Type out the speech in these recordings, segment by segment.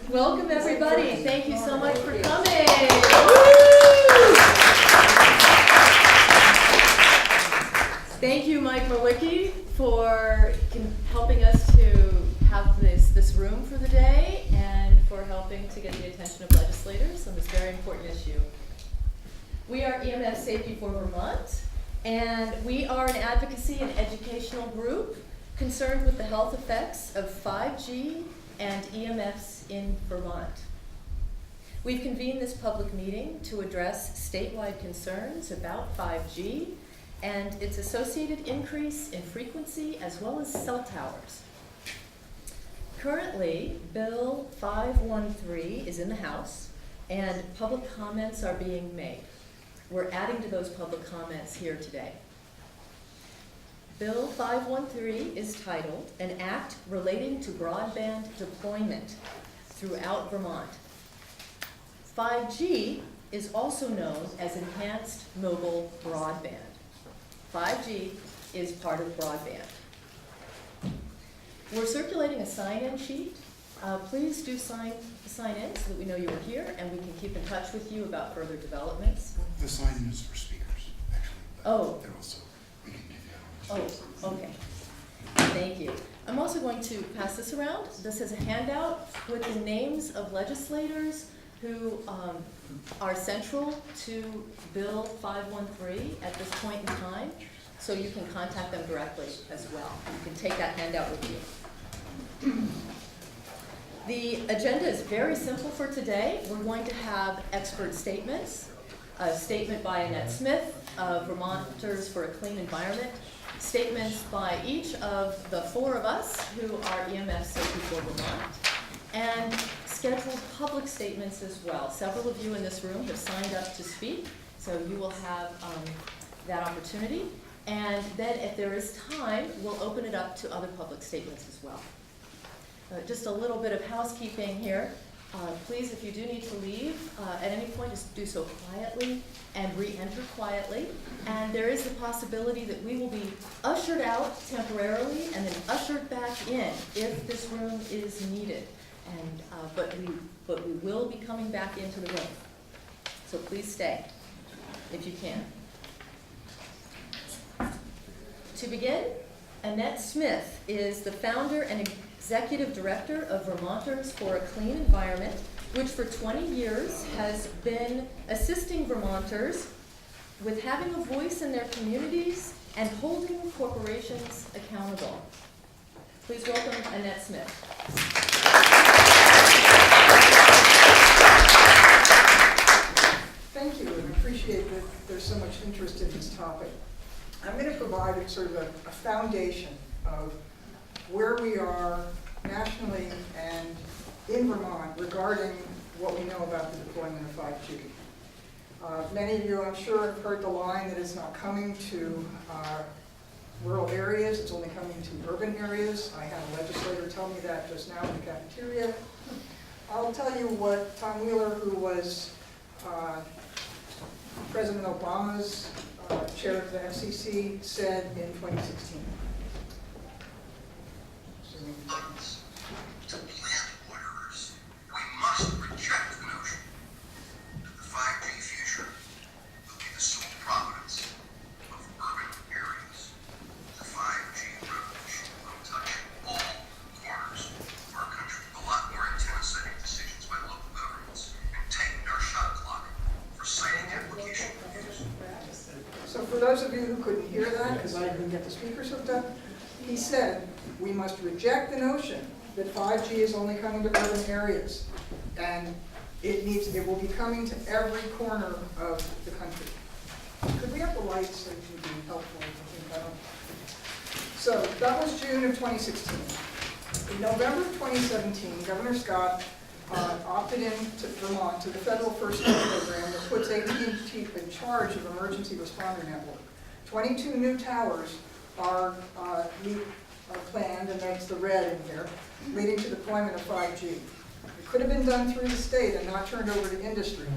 Welcome, everybody. Thank you so much for coming. Thank you, Mike Malicki, for helping us to have this room for the day and for helping to get the attention of legislators on this very important issue. We are EMF Safety for Vermont, and we are an advocacy and educational group concerned with the health effects of 5G and EMFs in Vermont. We've convened this public meeting to address statewide concerns about 5G and its associated increase in frequency as well as cell towers. Currently, Bill 513 is in the House and public comments are being made. We're adding to those public comments here today. Bill 513 is titled, An Act Relating to Broadband Deployment Throughout Vermont. 5G is also known as Enhanced Mobile Broadband. 5G is part of broadband. We're circulating a sign-in sheet. Please do sign in so that we know you are here and we can keep in touch with you about further developments. The sign-in is for speakers, actually. Oh. They're also, we can do that. Oh, okay. Thank you. I'm also going to pass this around. This is a handout with the names of legislators who are central to Bill 513 at this point in time, so you can contact them directly as well. You can take that handout with you. The agenda is very simple for today. We're going to have expert statements, a statement by Annette Smith of Vermonters for a Clean Environment, statements by each of the four of us who are EMF Safety for Vermont, and scheduled public statements as well. Several of you in this room have signed up to speak, so you will have that opportunity. And then if there is time, we'll open it up to other public statements as well. Just a little bit of housekeeping here. Please, if you do need to leave at any point, just do so quietly and re-enter quietly. And there is the possibility that we will be ushered out temporarily and then ushered back in if this room is needed. And but we will be coming back into the room. So please stay if you can. To begin, Annette Smith is the founder and executive director of Vermonters for a Clean Environment, which for 20 years has been assisting Vermonters with having a voice in their communities and holding corporations accountable. Please welcome Annette Smith. Thank you, and I appreciate that there's so much interest in this topic. I'm going to provide a foundation of where we are nationally and in Vermont regarding what we know about the deployment of 5G. Many of you, I'm sure, have heard the line that it's not coming to rural areas, it's only coming to urban areas. I had a legislator tell me that just now in the cafeteria. I'll tell you what Tom Wheeler, who was President Obama's chair of the FCC, said in 2016. To plant orders, we must reject the notion that the 5G future will be the sole providence of urban areas. The 5G revolution will touch all corners of our country. A lot more intense setting decisions by local governments and taking our shot clock for siting application reviews. So for those of you who couldn't hear that, because I didn't get the speakers hooked up, he said we must reject the notion that 5G is only coming to urban areas, and it will be coming to every corner of the country. Could we have the lights that would be helpful? So that was June of 2016. In November of 2017, Governor Scott opted in to Vermont to the federal First Step program that puts AT&T in charge of emergency responder network. 22 new towers are planned, and that's the red in here, leading to deployment of 5G. It could have been done through the state and not turned over to industry,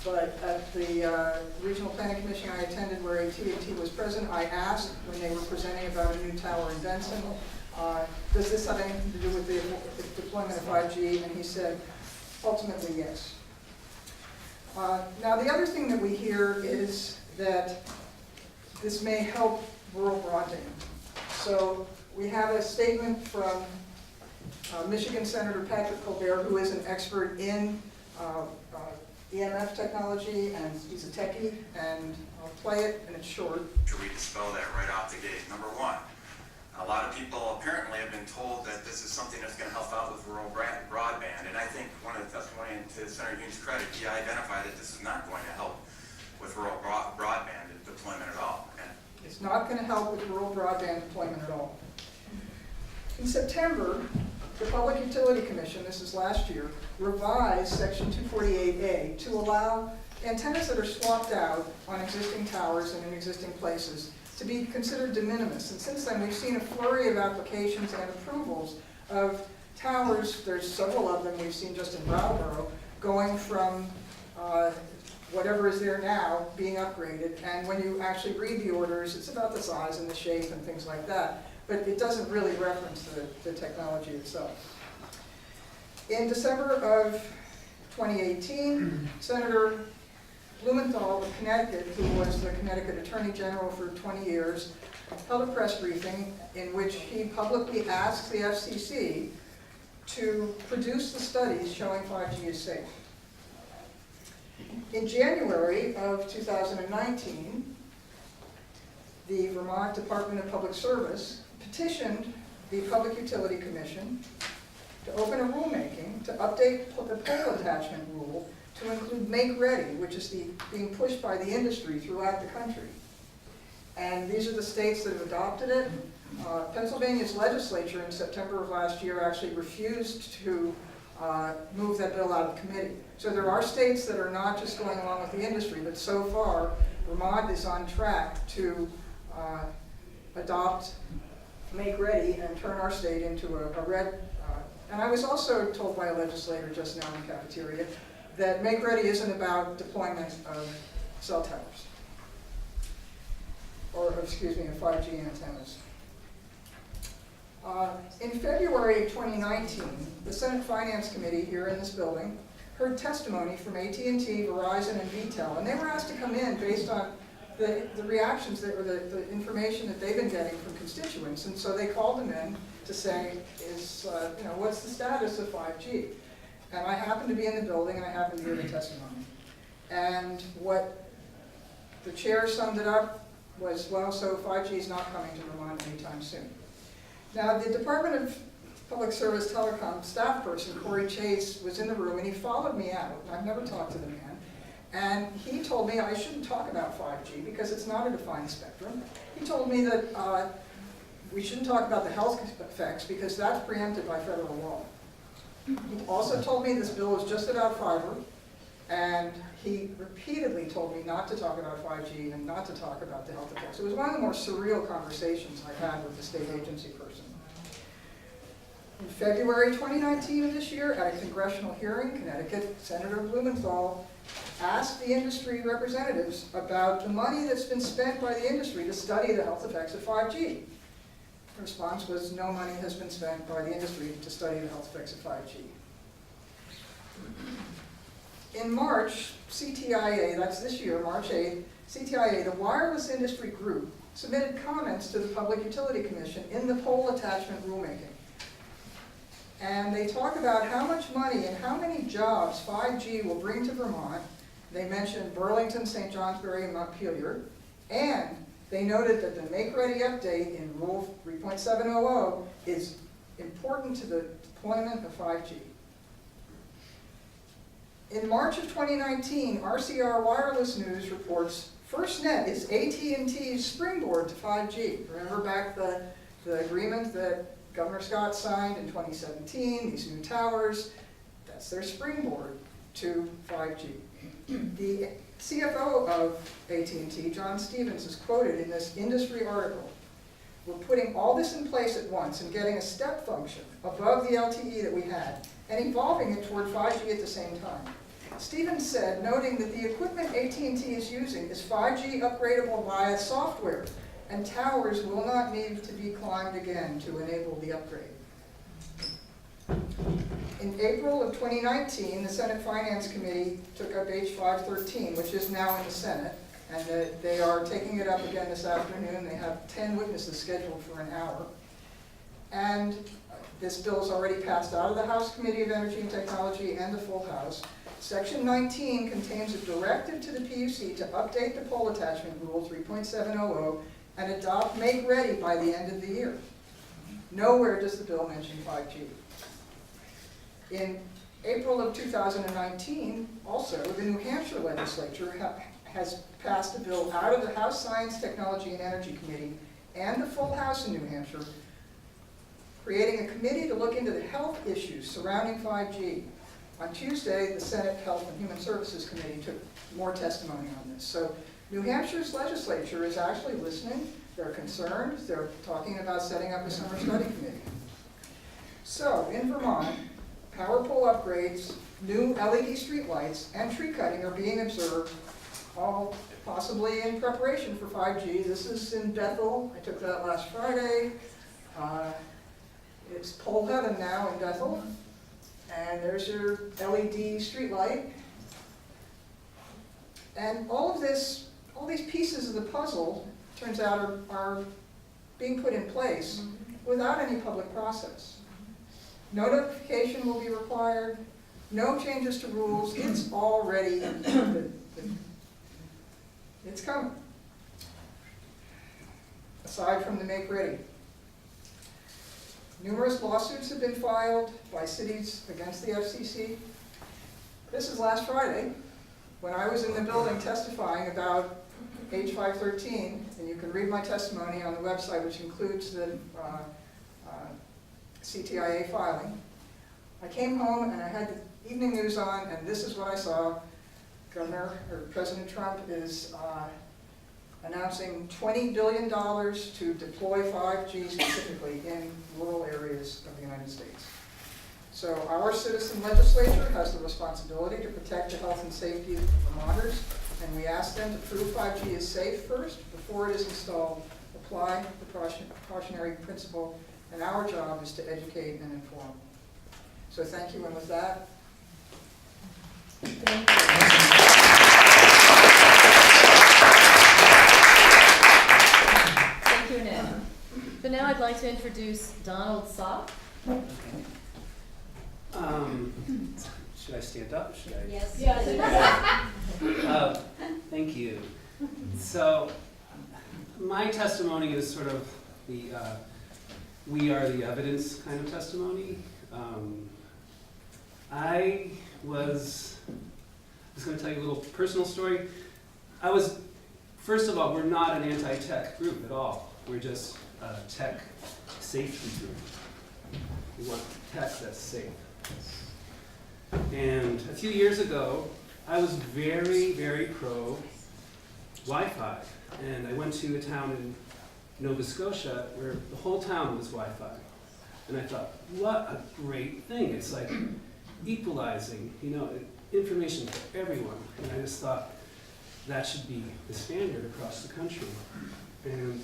but at the Regional Planning Commission I attended where AT&T was present, I asked when they were presenting about a new tower in Benson, does this have anything to do with the deployment of 5G? And he said, ultimately, yes. Now, the other thing that we hear is that this may help rural broadband. So we have a statement from Michigan Senator Patrick Colbeck, who is an expert in EMF technology, and he's a techie, and I'll play it, and it's short. Should we dispel that right off the gate? Number one, a lot of people apparently have been told that this is something that's going to help out with rural broadband, and I think one of the testimony, and to Senator Young's credit, he identified that this is not going to help with rural broadband deployment at all. And It's not going to help with rural broadband deployment at all. In September, the Public Utility Commission, this is last year, revised Section 248A to allow antennas that are swapped out on existing towers and in existing places to be considered de minimis. And since then, we've seen a flurry of applications and approvals of towers. There's several of them we've seen just in Brattleboro, going from whatever is there now being upgraded. And when you actually read the orders, it's about the size and the shape and things like that. But it doesn't really reference the technology itself. In December of 2018, Senator Blumenthal of Connecticut, who was the Connecticut Attorney General for 20 years, held a press briefing in which he publicly asked the FCC to produce the studies showing 5G is safe. In January of 2019, the Vermont Department of Public Service petitioned the Public Utility Commission to open a rulemaking to update the pole attachment rule to include make ready, which is being pushed by the industry throughout the country. And these are the states that have adopted it. Pennsylvania's legislature in September of last year actually refused to move that bill out of committee. So there are states that are not just going along with the industry, but so far Vermont is on track to adopt make ready and turn our state into a red. And I was also told by a legislator just now in the cafeteria that make ready isn't about deployment of cell towers, or excuse me, of 5G antennas. In February of 2019, the Senate Finance Committee here in this building heard testimony from AT&T, Verizon, and VTEL, and they were asked to come in based on the reactions, or the information that they've been getting from constituents, and so they called them in to say, what's the status of 5G? And I happened to be in the building, and I happened to hear the testimony. And what the chair summed it up was, well, so 5G is not coming to Vermont anytime soon. Now, the Department of Public Service Telecom staff person, Corey Chase, was in the room, and he followed me out. I've never talked to the man. And he told me I shouldn't talk about 5G because it's not a defined spectrum. He told me that we shouldn't talk about the health effects because that's preempted by federal law. He also told me this bill was just about fiber, and he repeatedly told me not to talk about 5G and not to talk about the health effects. It was one of the more surreal conversations I had with the state agency person. In February 2019 of this year, at a congressional hearing, Connecticut Senator Blumenthal asked the industry representatives about the money that's been spent by the industry to study the health effects of 5G. The response was, no money has been spent by the industry to study the health effects of 5G. In March, CTIA, that's this year, March 8th, CTIA, the wireless industry group, submitted comments to the Public Utility Commission in the pole attachment rulemaking. And they talk about how much money and how many jobs 5G will bring to Vermont. They mentioned Burlington, St. Johnsbury, and Montpelier. And they noted that the Make Ready update in Rule 3.700 is important to the deployment of 5G. In March of 2019, RCR Wireless News reports FirstNet is AT&T's springboard to 5G. Remember back the agreement that Governor Scott signed in 2017, these new towers, that's their springboard to 5G. The CFO of AT&T, John Stevens, is quoted in this industry article. We're putting all this in place at once and getting a step function above the LTE that we had and evolving it toward 5G at the same time. Stevens said, noting that the equipment AT&T is using is 5G upgradable via software, and towers will not need to be climbed again to enable the upgrade. In April of 2019, the Senate Finance Committee took up H513, which is now in the Senate, and they are taking it up again this afternoon. They have 10 witnesses scheduled for an hour. And this bill is already passed out of the House Committee of Energy and Technology and the full House. Section 19 contains a directive to the PUC to update the pole attachment rule 3.700 and adopt Make Ready by the end of the year. Nowhere does the bill mention 5G. In April of 2019, also, the New Hampshire Legislature has passed a bill out of the House Science, Technology, and Energy Committee and the full House in New Hampshire, creating a committee to look into the health issues surrounding 5G. On Tuesday, the Senate Health and Human Services Committee took more testimony on this. So New Hampshire's legislature is actually listening. They're concerned. They're talking about setting up a summer study committee. So in Vermont, power pole upgrades, new LED streetlights, and tree cutting are being observed, all possibly in preparation for 5G. This is in Bethel. I took that last Friday. It's pole heaven now in Bethel. And there's your LED streetlight. And all of this, all these pieces of the puzzle, turns out, are being put in place without any public process. No notification will be required, no changes to rules. It's already, it's coming. Aside from the Make Ready. Numerous lawsuits have been filed by cities against the FCC. This is last Friday, when I was in the building testifying about H513, and you can read my testimony on the website, which includes the CTIA filing. I came home and I had the evening news on, and this is what I saw. President Trump is announcing $20 billion to deploy 5G specifically in rural areas of the United States. So our citizen legislature has the responsibility to protect the health and safety of Vermonters, and we ask them to prove 5G is safe first before it is installed, apply the precautionary principle, and our job is to educate and inform. So thank you, and with that. Thank you. Thank you, Annette. So now I'd like to introduce Donald Sock. Should I stand up? Should I? Yes. Thank you. So, my testimony is sort of the we are the evidence kind of testimony. I was going to tell you a little personal story. First of all, we're not an anti-tech group at all. We're just a tech safety group. We want tech that's safe. And a few years ago, I was very, very pro Wi-Fi. And I went to a town in Nova Scotia where the whole town was Wi-Fi. And I thought, what a great thing. It's like equalizing, information for everyone. And I just thought that should be the standard across the country. And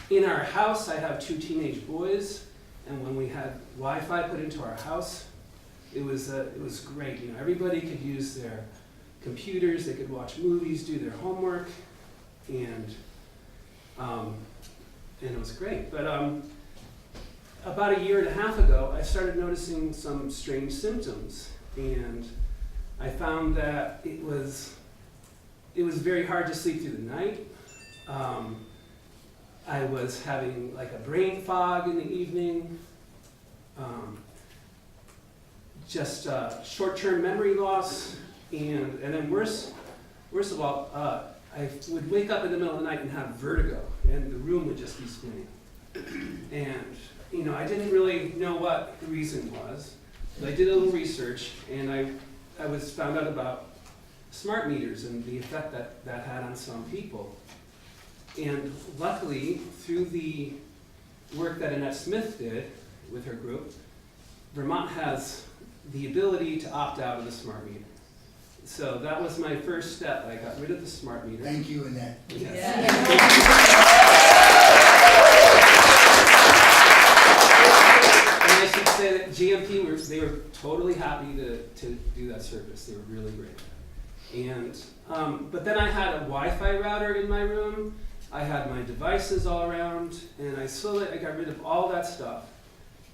in our house, I have 2 teenage boys. And when we had Wi-Fi put into our house, it was great. Everybody could use their computers, they could watch movies, do their homework, and it was great. But about 1.5 years ago, I started noticing some strange symptoms, and I found that it was very hard to sleep through the night. I was having like a brain fog in the evening, just short-term memory loss, and then worse of all, I would wake up in the middle of the night and have vertigo, and the room would just be spinning. And I didn't really know what the reason was, but I did a little research, and I found out about smart meters and the effect that had on some people. And luckily, through the work that Annette Smith did with her group, Vermont has the ability to opt out of the smart meter. So that was my first step. I got rid of the smart meter. Thank you, Annette. Yes. Yeah. And I should say that GMP, they were totally happy to do that service. They were really great. And, but then I had a Wi-Fi router in my room. I had my devices all around, and I got rid of all that stuff.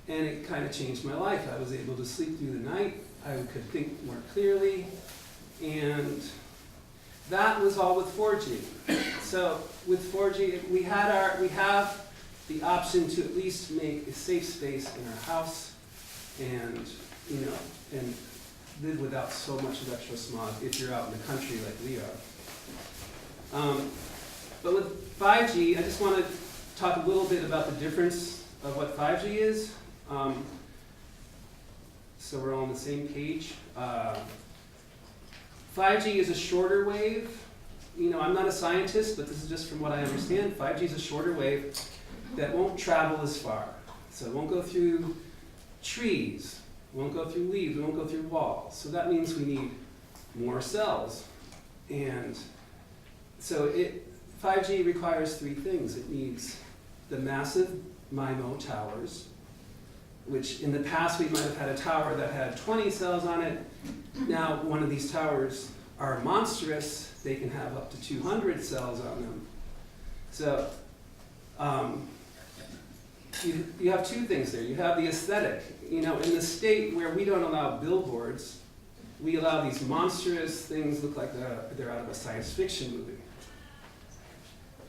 And it kind of changed my life. I was able to sleep through the night. I could think more clearly. And that was all with 4G. So with 4G, we have the option to at least make a safe space in our house, and and live without so much electro smog if you're out in the country like we are. But with 5G, I just want to talk a little bit about the difference of what 5G is. So we're all on the same page. 5G is a shorter wave. I'm not a scientist, but this is just from what I understand. 5G is a shorter wave that won't travel as far. So it won't go through trees, won't go through leaves, it won't go through walls. So that means we need more cells. And so 5G requires three things. It needs the massive MIMO towers, which in the past we might have had a tower that had 20 cells on it. Now one of these towers are monstrous. They can have up to 200 cells on them. So you have two things there. You have the aesthetic. In the state where we don't allow billboards, we allow these monstrous things look like they're out of a science fiction movie.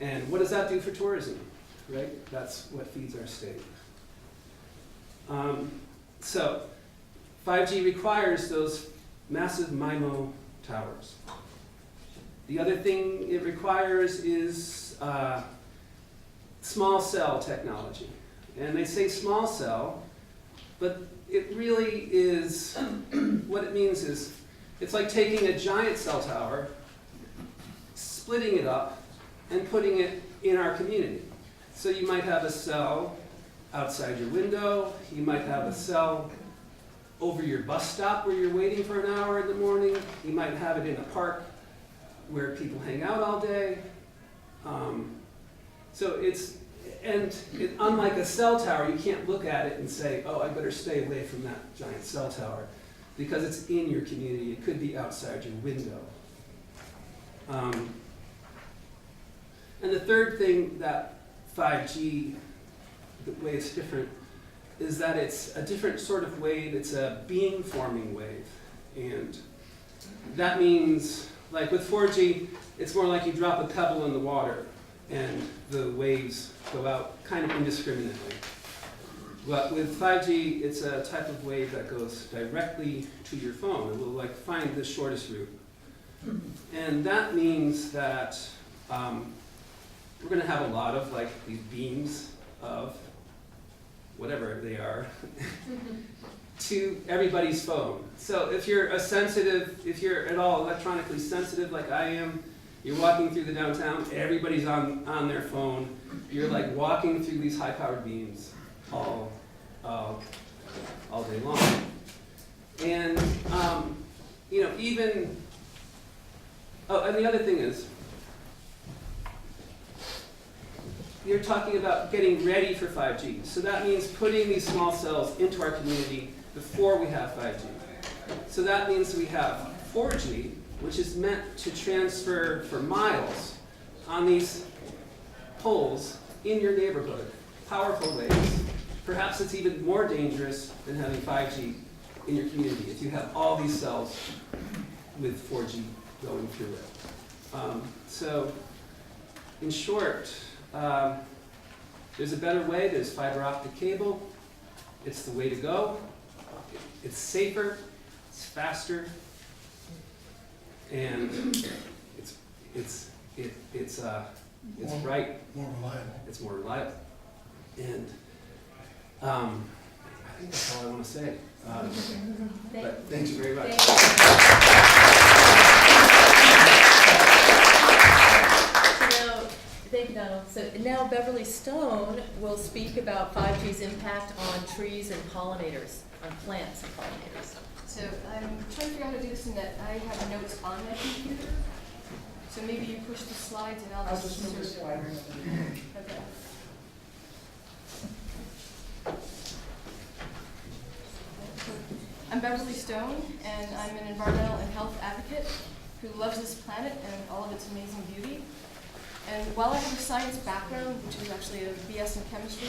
And what does that do for tourism, right? That's what feeds our state. So 5G requires those massive MIMO towers. The other thing it requires is small cell technology. And they say small cell, but it really is, what it means is, it's like taking a giant cell tower, splitting it up, and putting it in our community. So you might have a cell outside your window, you might have a cell over your bus stop where you're waiting for an hour in the morning, you might have it in a park where people hang out all day. Unlike a cell tower, you can't look at it and say, oh, I better stay away from that giant cell tower, because it's in your community. It could be outside your window. And the third thing that 5G, the way it's different, is that it's a different sort of wave. It's a beam-forming wave. And that means, like with 4G, it's more like you drop a pebble in the water and the waves go out kind of indiscriminately. But with 5G, it's a type of wave that goes directly to your phone. It will find the shortest route. And that means that we're going to have a lot of these beams of whatever they are to everybody's phone. So if you're if you're at all electronically sensitive like I am, you're walking through the downtown, everybody's on their phone. You're walking through these high-powered beams all day long. And and the other thing is, you're talking about getting ready for 5G. So that means putting these small cells into our community before we have 5G. So that means we have 4G, which is meant to transfer for miles on these poles in your neighborhood. Powerful waves. Perhaps it's even more dangerous than having 5G in your community if you have all these cells with 4G going through it. So, in short, there's a better way. There's fiber optic cable. It's the way to go. It's safer. It's faster. And it's right. More reliable. It's more reliable. And I think that's all I want to say. But thank you very much. Thank you, Donald. So now Beverly Stone will speak about 5G's impact on trees and pollinators, on plants and pollinators. So I'm trying to figure out how to do this in that I have notes on my computer. So maybe you push the slides and I'll just move the slide. Okay. Beverly Stone, and I'm an environmental and health advocate who loves this planet and all of its amazing beauty. And while I have a science background, which is actually a BS in chemistry,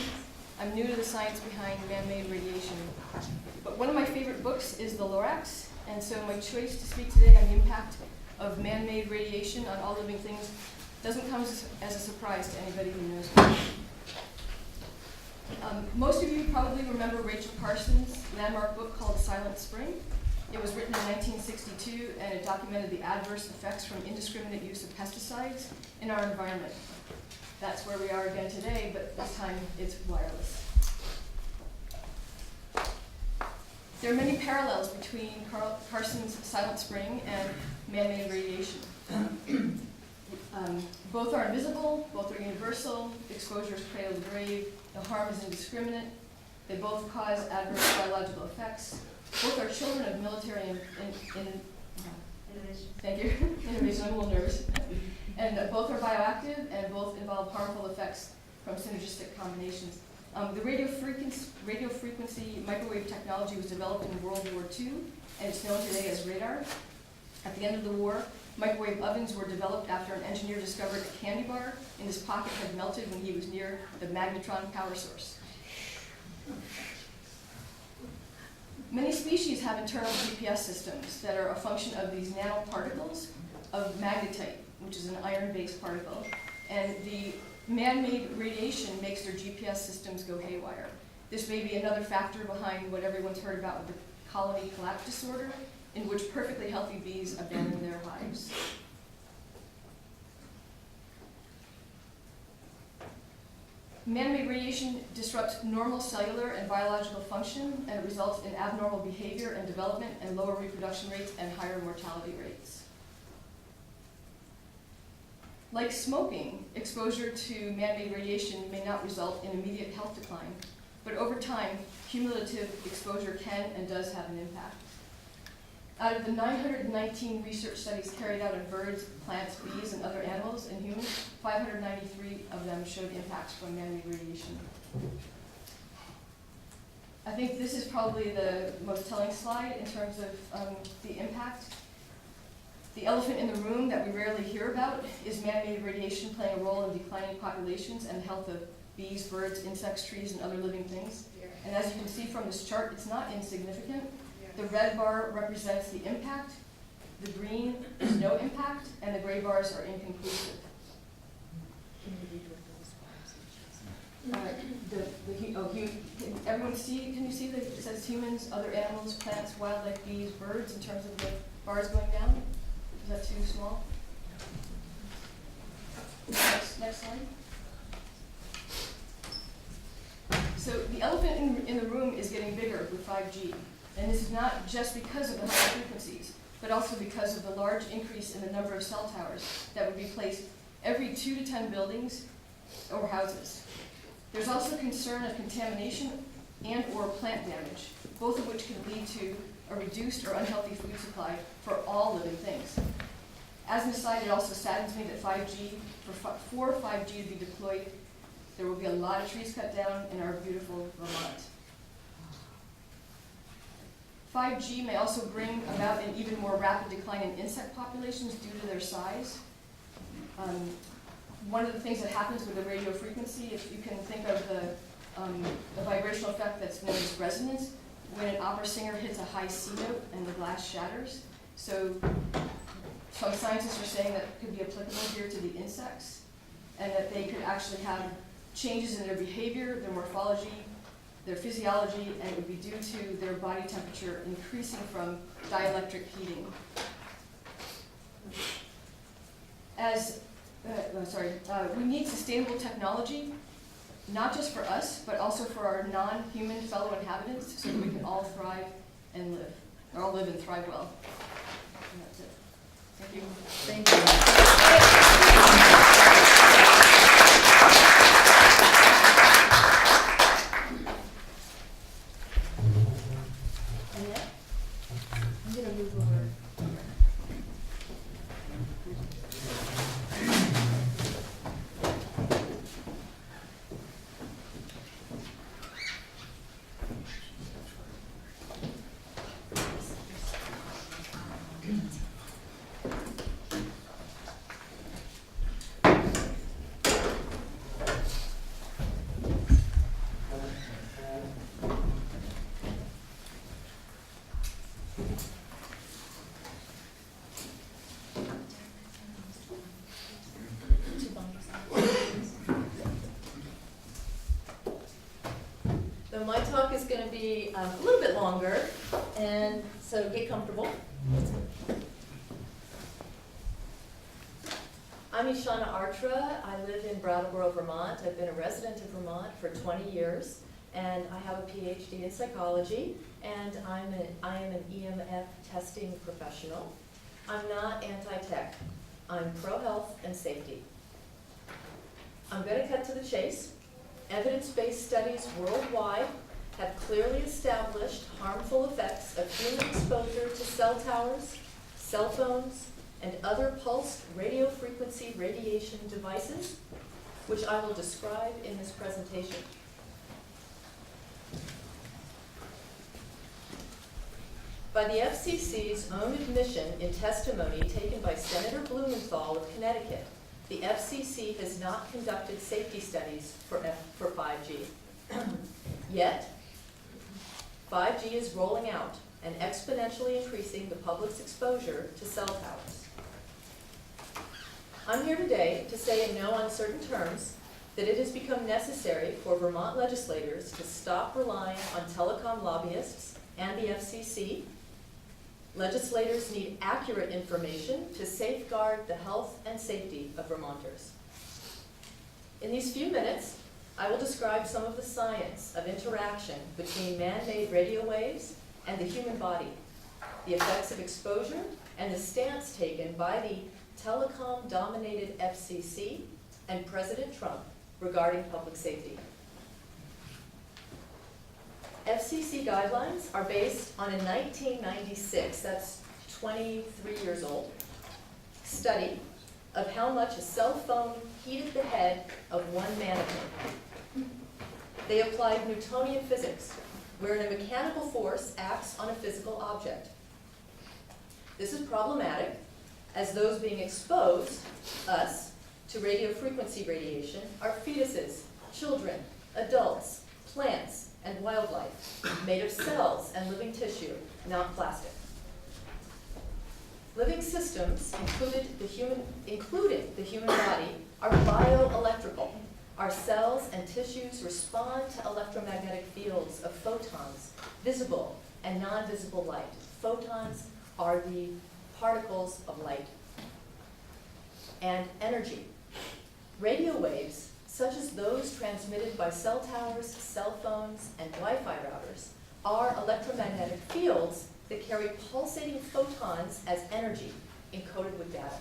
I'm new to the science behind man-made radiation. But one of my favorite books is The Lorax, and so my choice to speak today on the impact of man-made radiation on all living things doesn't come as a surprise to anybody who knows me. Most of you probably remember Rachel Carson's landmark book called Silent Spring. It was written in 1962, and it documented the adverse effects from indiscriminate use of pesticides in our environment. That's where we are again today, but this time it's wireless. There are many parallels between Carson's Silent Spring and man-made radiation. Both are invisible, both are universal, exposure is cradle to grave, the harm is indiscriminate, they both cause adverse biological effects, both are children of military innovation, I'm a little nervous, and both are bioactive and both involve harmful effects from synergistic combinations. The radio frequency microwave technology was developed in World War II, and it's known today as radar. At the end of the war, microwave ovens were developed after an engineer discovered a candy bar in his pocket had melted when he was near the magnetron power source. Many species have internal GPS systems that are a function of these nanoparticles of magnetite, which is an iron-based particle, and the man-made radiation makes their GPS systems go haywire. This may be another factor behind what everyone's heard about with the colony collapse disorder, in which perfectly healthy bees abandon their hives. Man-made radiation disrupts normal cellular and biological function, and it results in abnormal behavior and development and lower reproduction rates and higher mortality rates. Like smoking, exposure to man-made radiation may not result in immediate health decline, but over time, cumulative exposure can and does have an impact. Out of the 919 research studies carried out on birds, plants, bees, and other animals and humans, 593 of them showed impacts from man-made radiation. I think this is probably the most telling slide in terms of the impact. The elephant in the room that we rarely hear about is man-made radiation playing a role in declining populations and the health of bees, birds, insects, trees, and other living things. And as you can see from this chart, it's not insignificant. The red bar represents the impact, the green is no impact, and the gray bars are inconclusive. Everyone see, can you see that it says humans, other animals, plants, wildlife, bees, birds, in terms of the bars going down? Is that too small? Next slide. So the elephant in the room is getting bigger with 5G. And this is not just because of the high frequencies, but also because of the large increase in the number of cell towers that would be placed every 2 to 10 buildings or houses. There's also concern of contamination and or plant damage, both of which can lead to a reduced or unhealthy food supply for all living things. As an aside, it also saddens me that for 5G to be deployed, there will be a lot of trees cut down in our beautiful Vermont. 5G may also bring about an even more rapid decline in insect populations due to their size. One of the things that happens with the radio frequency, if you can think of the vibrational effect that's known as resonance, when an opera singer hits a high C note and the glass shatters. So some scientists are saying that could be applicable here to the insects, and that they could actually have changes in their behavior, their morphology, their physiology, and it would be due to their body temperature increasing from dielectric heating. We need sustainable technology, not just for us, but also for our non-human fellow inhabitants, so that we can all thrive and live, or all live and thrive well. And that's it. Thank you. Thank you. I'm going to move over. So my talk is going to be a little bit longer, and so get comfortable. I'm Shawna Archer. I live in Brattleboro, Vermont. I've been a resident of Vermont for 20 years, and I have a PhD in psychology, and I am an EMF testing professional. I'm not anti-tech. I'm pro-health and safety. I'm going to cut to the chase. Evidence-based studies worldwide have clearly established harmful effects of human exposure to cell towers, cell phones, and other pulsed radio frequency radiation devices, which I will describe in this presentation. By the FCC's own admission in testimony taken by Senator Blumenthal of Connecticut, the FCC has not conducted safety studies for 5G. Yet, 5G is rolling out and exponentially increasing the public's exposure to cell towers. I'm here today to say in no uncertain terms that it has become necessary for Vermont legislators to stop relying on telecom lobbyists and the FCC. Legislators need accurate information to safeguard the health and safety of Vermonters. In these few minutes, I will describe some of the science of interaction between man-made radio waves and the human body, the effects of exposure, and the stance taken by the telecom-dominated FCC and President Trump regarding public safety. FCC guidelines are based on a 1996, that's 23 years old, study of how much a cell phone heated the head of one mannequin. They applied Newtonian physics, wherein a mechanical force acts on a physical object. This is problematic, as those being exposed, us, to radio frequency radiation are fetuses, children, adults, plants, and wildlife, made of cells and living tissue, not plastic. Living systems, including the human body, are bioelectrical. Our cells and tissues respond to electromagnetic fields of photons, visible and non-visible light. Photons are the particles of light. And energy. Radio waves, such as those transmitted by cell towers, cell phones, and Wi-Fi routers, are electromagnetic fields that carry pulsating photons as energy encoded with data.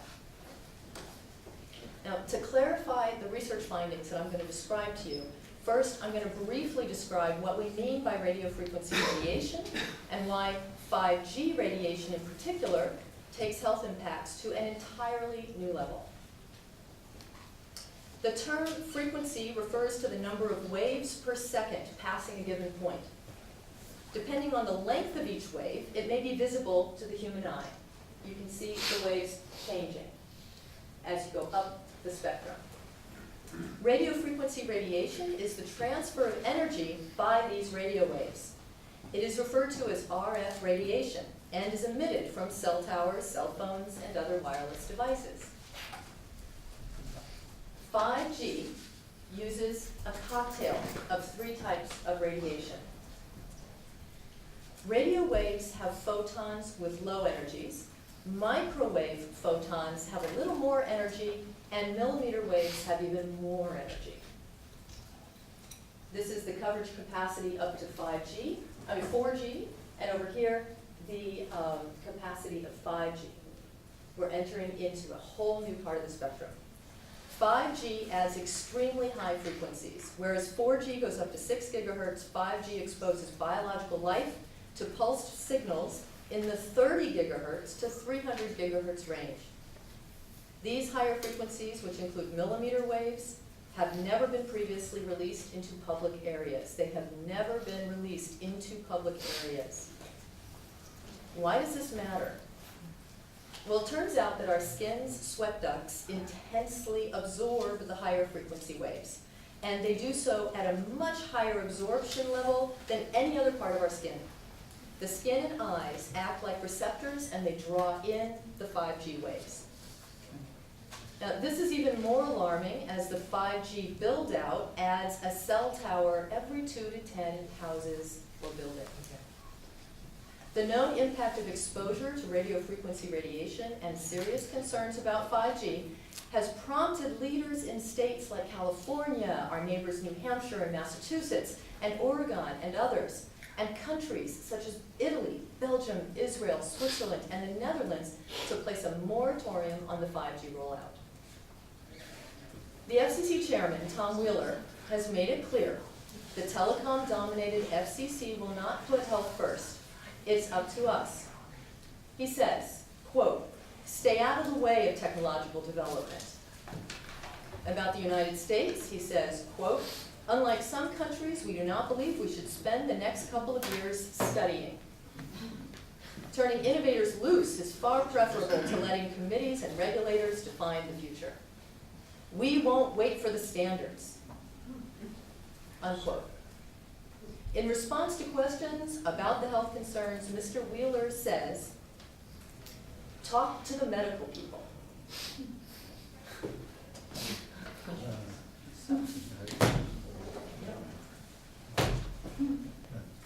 Now, to clarify the research findings that I'm going to describe to you, first I'm going to briefly describe what we mean by radio frequency radiation and why 5G radiation in particular takes health impacts to an entirely new level. The term frequency refers to the number of waves per second passing a given point. Depending on the length of each wave, it may be visible to the human eye. You can see the waves changing as you go up the spectrum. Radio frequency radiation is the transfer of energy by these radio waves. It is referred to as RF radiation and is emitted from cell towers, cell phones, and other wireless devices. 5G uses a cocktail of 3 types of radiation. Radio waves have photons with low energies, microwave photons have a little more energy, and millimeter waves have even more energy. This is the coverage capacity up to 4G, and over here, the capacity of 5G. We're entering into a whole new part of the spectrum. 5G adds extremely high frequencies, whereas 4G goes up to 6 gigahertz, 5G exposes biological life to pulsed signals in the 30 gigahertz to 300 gigahertz range. These higher frequencies, which include millimeter waves, have never been previously released into public areas. They have never been released into public areas. Why does this matter? Well, it turns out that our skin's sweat ducts intensely absorb the higher frequency waves, and they do so at a much higher absorption level than any other part of our skin. The skin and eyes act like receptors and they draw in the 5G waves. Now, this is even more alarming as the 5G build-out adds a cell tower every 2 to 10 houses or buildings. The known impact of exposure to radio frequency radiation and serious concerns about 5G has prompted leaders in states like California, our neighbors New Hampshire and Massachusetts, and Oregon and others, and countries such as Italy, Belgium, Israel, Switzerland, and the Netherlands to place a moratorium on the 5G rollout. The FCC chairman, Tom Wheeler, has made it clear the telecom-dominated FCC will not put health first. It's up to us. He says, quote, "Stay out of the way of technological development." About the United States, he says, quote, "Unlike some countries, we do not believe we should spend the next couple of years studying. Turning innovators loose is far preferable to letting committees and regulators define the future. We won't wait for the standards," unquote. In response to questions about the health concerns, Mr. Wheeler says, "Talk to the medical people."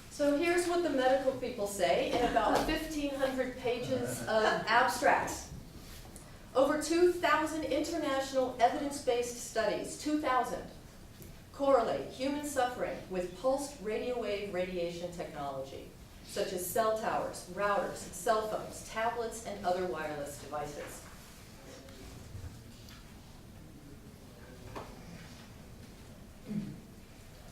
So here's what the medical people say in about 1,500 pages of abstracts. Over 2,000 international evidence-based studies, 2,000, correlate human suffering with pulsed radio wave radiation technology, such as cell towers, routers, cell phones, tablets, and other wireless devices.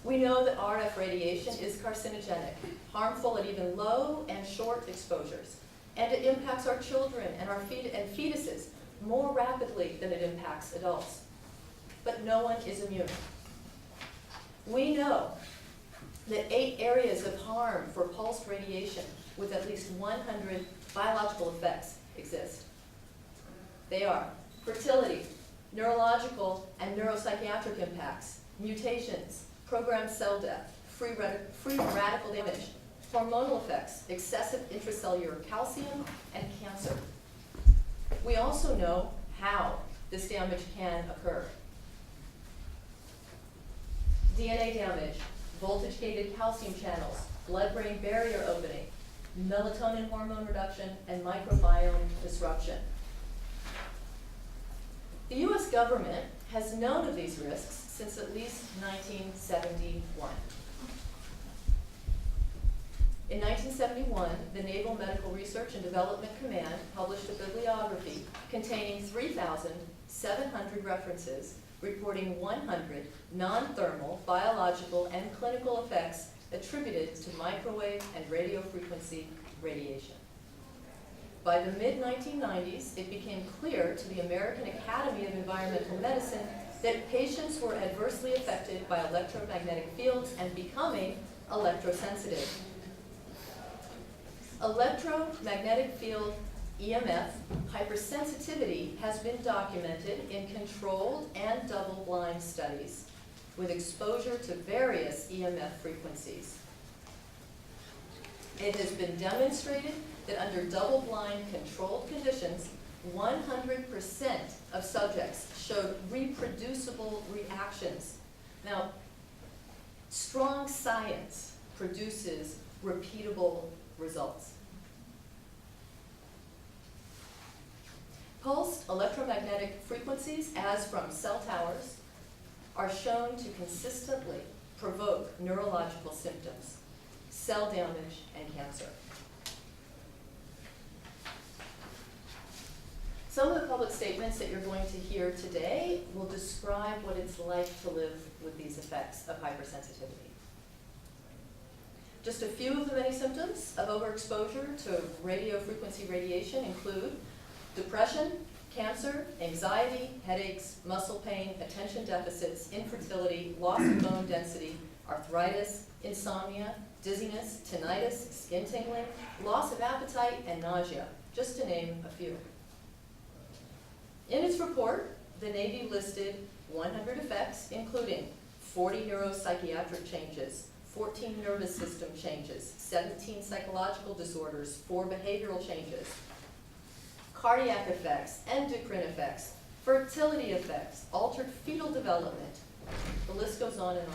We know that RF radiation is carcinogenic, harmful at even low and short exposures, and it impacts our children and our fetuses more rapidly than it impacts adults. But no one is immune. We know that 8 areas of harm for pulsed radiation with at least 100 biological effects exist. They are fertility, neurological and neuropsychiatric impacts, mutations, programmed cell death, free radical damage, hormonal effects, excessive intracellular calcium, and cancer. We also know how this damage can occur. DNA damage, voltage-gated calcium channels, blood-brain barrier opening, melatonin hormone reduction, and microbiome disruption. The U.S. government has known of these risks since at least 1971. In 1971, the Naval Medical Research and Development Command published a bibliography containing 3,700 references reporting 100 non-thermal, biological, and clinical effects attributed to microwave and radio frequency radiation. By the mid-1990s, it became clear to the American Academy of Environmental Medicine that patients were adversely affected by electromagnetic fields and becoming electrosensitive. Electromagnetic field EMF hypersensitivity has been documented in controlled and double-blind studies with exposure to various EMF frequencies. It has been demonstrated that under double-blind controlled conditions, 100% of subjects showed reproducible reactions. Now, strong science produces repeatable results. Pulsed electromagnetic frequencies, as from cell towers, are shown to consistently provoke neurological symptoms, cell damage, and cancer. Some of the public statements that you're going to hear today will describe what it's like to live with these effects of hypersensitivity. Just a few of the many symptoms of overexposure to radio frequency radiation include depression, cancer, anxiety, headaches, muscle pain, attention deficits, infertility, loss of bone density, arthritis, insomnia, dizziness, tinnitus, skin tingling, loss of appetite, and nausea, just to name a few. In its report, the Navy listed 100 effects, including 40 neuropsychiatric changes, 14 nervous system changes, 17 psychological disorders, 4 behavioral changes, cardiac effects, endocrine effects, fertility effects, altered fetal development. The list goes on and on.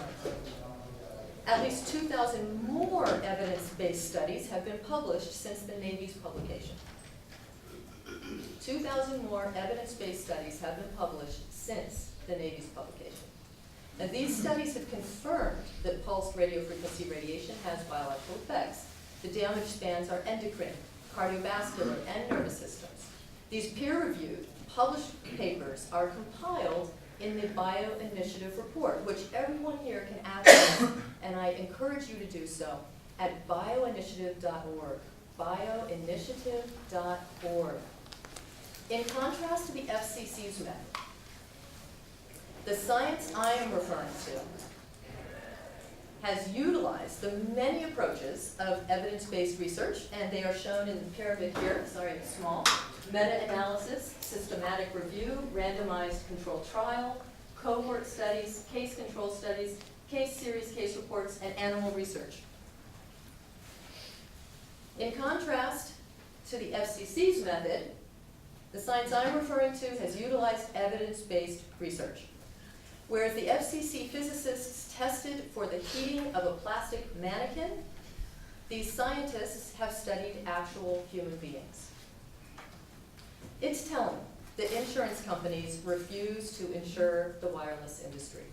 At least 2,000 more evidence-based studies have been published since the Navy's publication. 2,000 more evidence-based studies have been published since the Navy's publication. And these studies have confirmed that pulsed radiofrequency radiation has biological effects. The damage spans are endocrine, cardiovascular, and nervous systems. These peer-reviewed, published papers are compiled in the Bio-Initiative report, which everyone here can access, and I encourage you to do so at bioinitiative.org, bioinitiative.org. In contrast to the FCC's method, the science I am referring to has utilized the many approaches of evidence-based research, and they are shown in the pyramid here. Sorry, it's small. Meta-analysis, systematic review, randomized controlled trial, cohort studies, case control studies, case series, case reports, and animal research. In contrast to the FCC's method, the science I'm referring to has utilized evidence-based research. Whereas the FCC physicists tested for the heating of a plastic mannequin, these scientists have studied actual human beings. It's telling that insurance companies refuse to insure the wireless industry.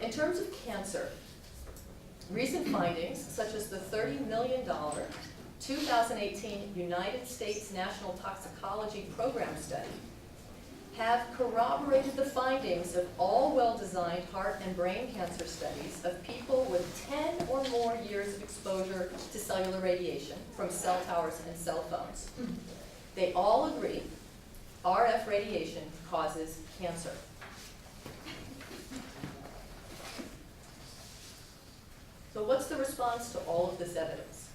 In terms of cancer, recent findings, such as the $30 million 2018 United States National Toxicology Program study, have corroborated the findings of all well-designed heart and brain cancer studies of people with 10 or more years of exposure to cellular radiation from cell towers and cell phones. They all agree RF radiation causes cancer. So what's the response to all of this evidence?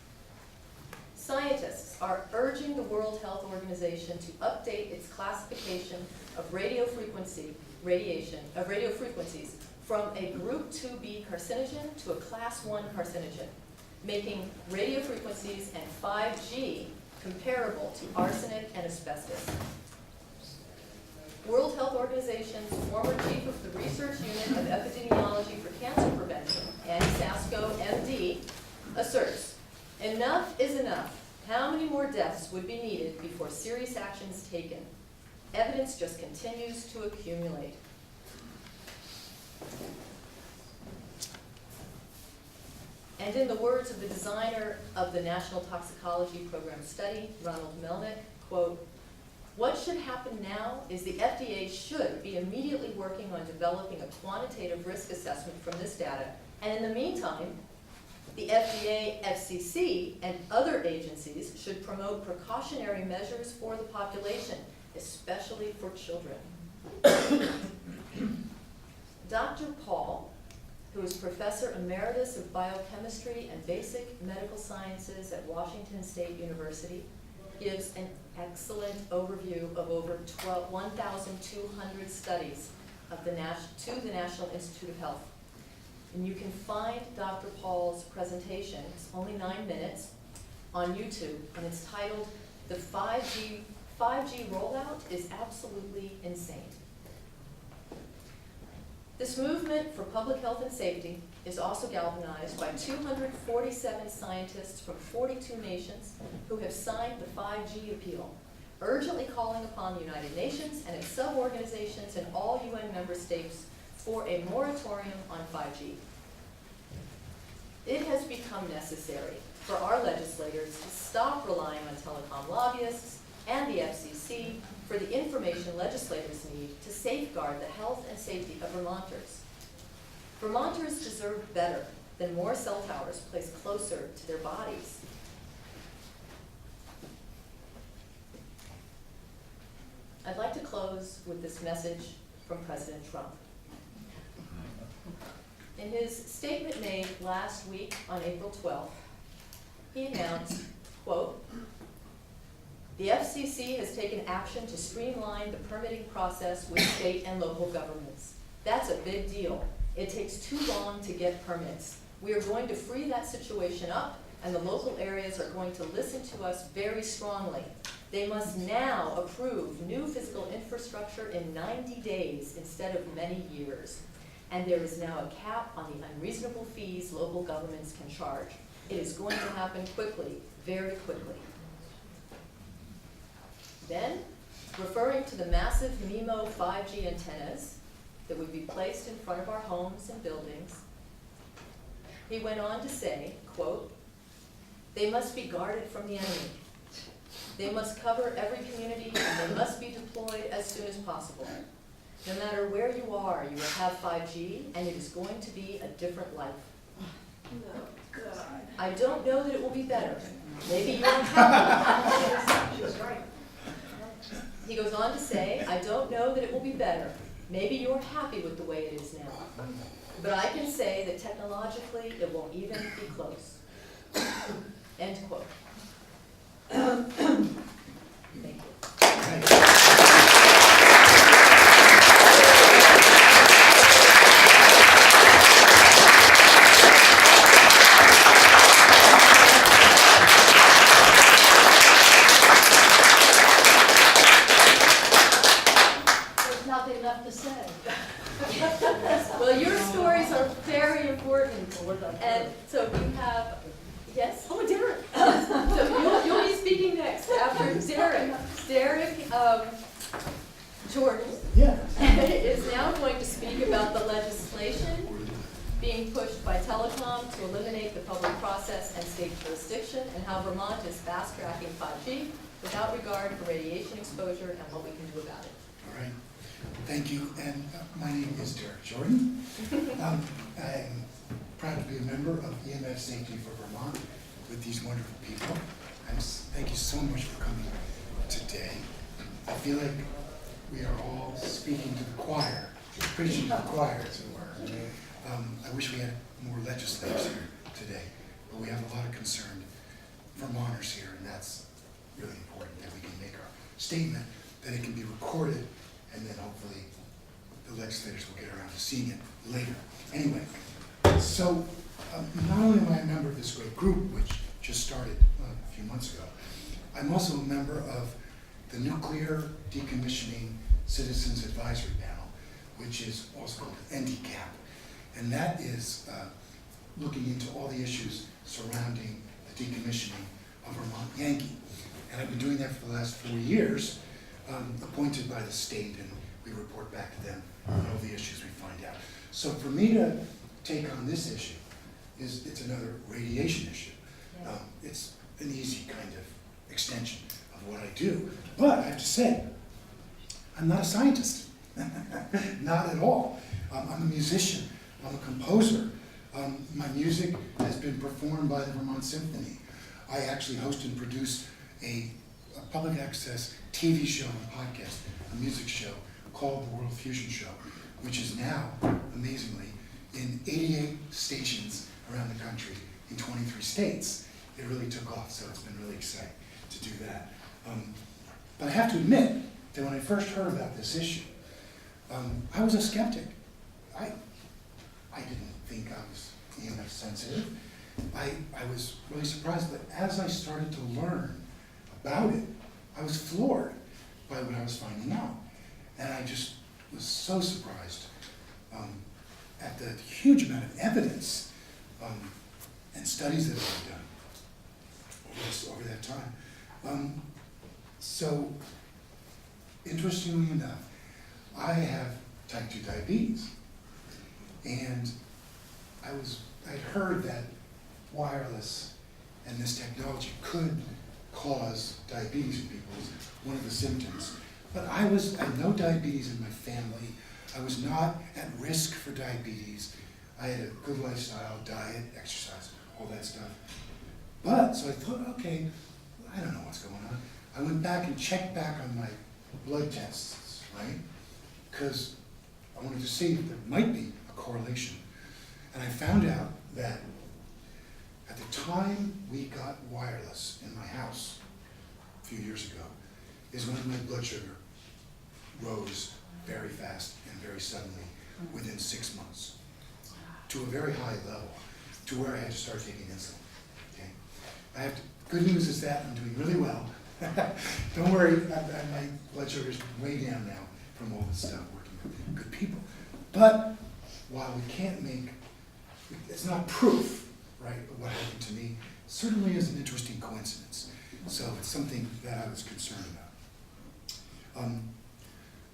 Scientists are urging the World Health Organization to update its classification of radiofrequencies from a group 2B carcinogen to a class 1 carcinogen, making radiofrequencies and 5G comparable to arsenic and asbestos. World Health Organization's former chief of the Research Unit of Epidemiology for Cancer Prevention, Annie Sasko, MD, asserts, enough is enough. How many more deaths would be needed before serious action is taken? Evidence just continues to accumulate. And in the words of the designer of the National Toxicology Program study, Ronald Melnick, quote, "What should happen now is the FDA should be immediately working on developing a quantitative risk assessment from this data, and in the meantime, the FDA, FCC, and other agencies should promote precautionary measures for the population, especially for children." Dr. Pall, who is Professor Emeritus of Biochemistry and Basic Medical Sciences at Washington State University, gives an excellent overview of over 1,200 studies of the National Institute of Health. And you can find Dr. Pall's presentation, it's only 9 minutes, on YouTube, and it's titled, "The 5G Rollout is Absolutely Insane." This movement for public health and safety is also galvanized by 247 scientists from 42 nations who have signed the 5G appeal, urgently calling upon the United Nations and its sub-organizations and all UN member states for a moratorium on 5G. It has become necessary for our legislators to stop relying on telecom lobbyists and the FCC for the information legislators need to safeguard the health and safety of Vermonters. Vermonters deserve better than more cell towers placed closer to their bodies. I'd like to close with this message from President Trump. In his statement made last week on April 12th, he announced, quote, "The FCC has taken action to streamline the permitting process with state and local governments. That's a big deal. It takes too long to get permits. We are going to free that situation up, and the local areas are going to listen to us very strongly. They must now approve new physical infrastructure in 90 days instead of many years. And there is now a cap on the unreasonable fees local governments can charge. It is going to happen quickly, very quickly. Then, referring to the massive MIMO 5G antennas that would be placed in front of our homes and buildings, he went on to say, quote, "They must be guarded from the enemy. They must cover every community, and they must be deployed as soon as possible. No matter where you are, you will have 5G, and it is going to be a different life. I don't know that it will be better. Maybe you're happy." He goes on to say, "I don't know that it will be better. Maybe you're happy with the way it is now. But I can say that technologically, it won't even be close." End quote. Thank you. There's nothing left to say. Well, your stories are very important. And so you have, yes? Oh, Derek. So you'll be speaking next after Derek. Derek Jordan Yeah. is now going to speak about the legislation being pushed by telecom to eliminate the public process and state jurisdiction, and how Vermont is fast-tracking 5G without regard for radiation exposure and what we can do about it. All right. Thank you. And my name is Derek Jordan. I'm proud to be a member of EMF Safety for Vermont with these wonderful people. Thank you so much for coming today. I feel like we are all speaking to the choir, preaching to the choir, as it were. I wish we had more legislators here today, but we have a lot of concerned Vermonters here, and that's really important that we can make our statement, that it can be recorded, and then hopefully the legislators will get around to seeing it later. Anyway, so not only am I a member of this great group, which just started a few months ago, I'm also a member of the Nuclear Decommissioning Citizens Advisory Panel, which is also called NDCAP. And that is looking into all the issues surrounding the decommissioning of Vermont Yankee. And I've been doing that for the last 4 years, appointed by the state, and we report back to them on all the issues we find out. So for me to take on this issue, it's another radiation issue. It's an easy kind of extension of what I do. But I have to say, I'm not a scientist, not at all. I'm a musician, I'm a composer. My music has been performed by the Vermont Symphony. I actually host and produce a public access TV show and podcast, a music show called The World Fusion Show, which is now, amazingly, in 88 stations around the country in 23 states. It really took off, so it's been really exciting to do that. But I have to admit that when I first heard about this issue, I was a skeptic. I didn't think I was EMF sensitive. I was really surprised, but as I started to learn about it, I was floored by what I was finding out. And I just was so surprised at the huge amount of evidence and studies that have been done over that time. So, interestingly enough, I have type 2 diabetes. And I'd heard that wireless and this technology could cause diabetes in people, was one of the symptoms. But I had no diabetes in my family. I was not at risk for diabetes. I had a good lifestyle, diet, exercise, all that stuff. But, so I thought, okay, I don't know what's going on. I went back and checked back on my blood tests, right? Because I wanted to see if there might be a correlation. And I found out that at the time we got wireless in my house a few years ago is when my blood sugar rose very fast and very suddenly within 6 months. to a very high level, to where I had to start taking insulin. Okay, good news is that I'm doing really well. Don't worry, my blood sugar's way down now from all this stuff, working with good people. But while we can't make, it's not proof, right, of what happened to me, certainly is an interesting coincidence. So it's something that I was concerned about.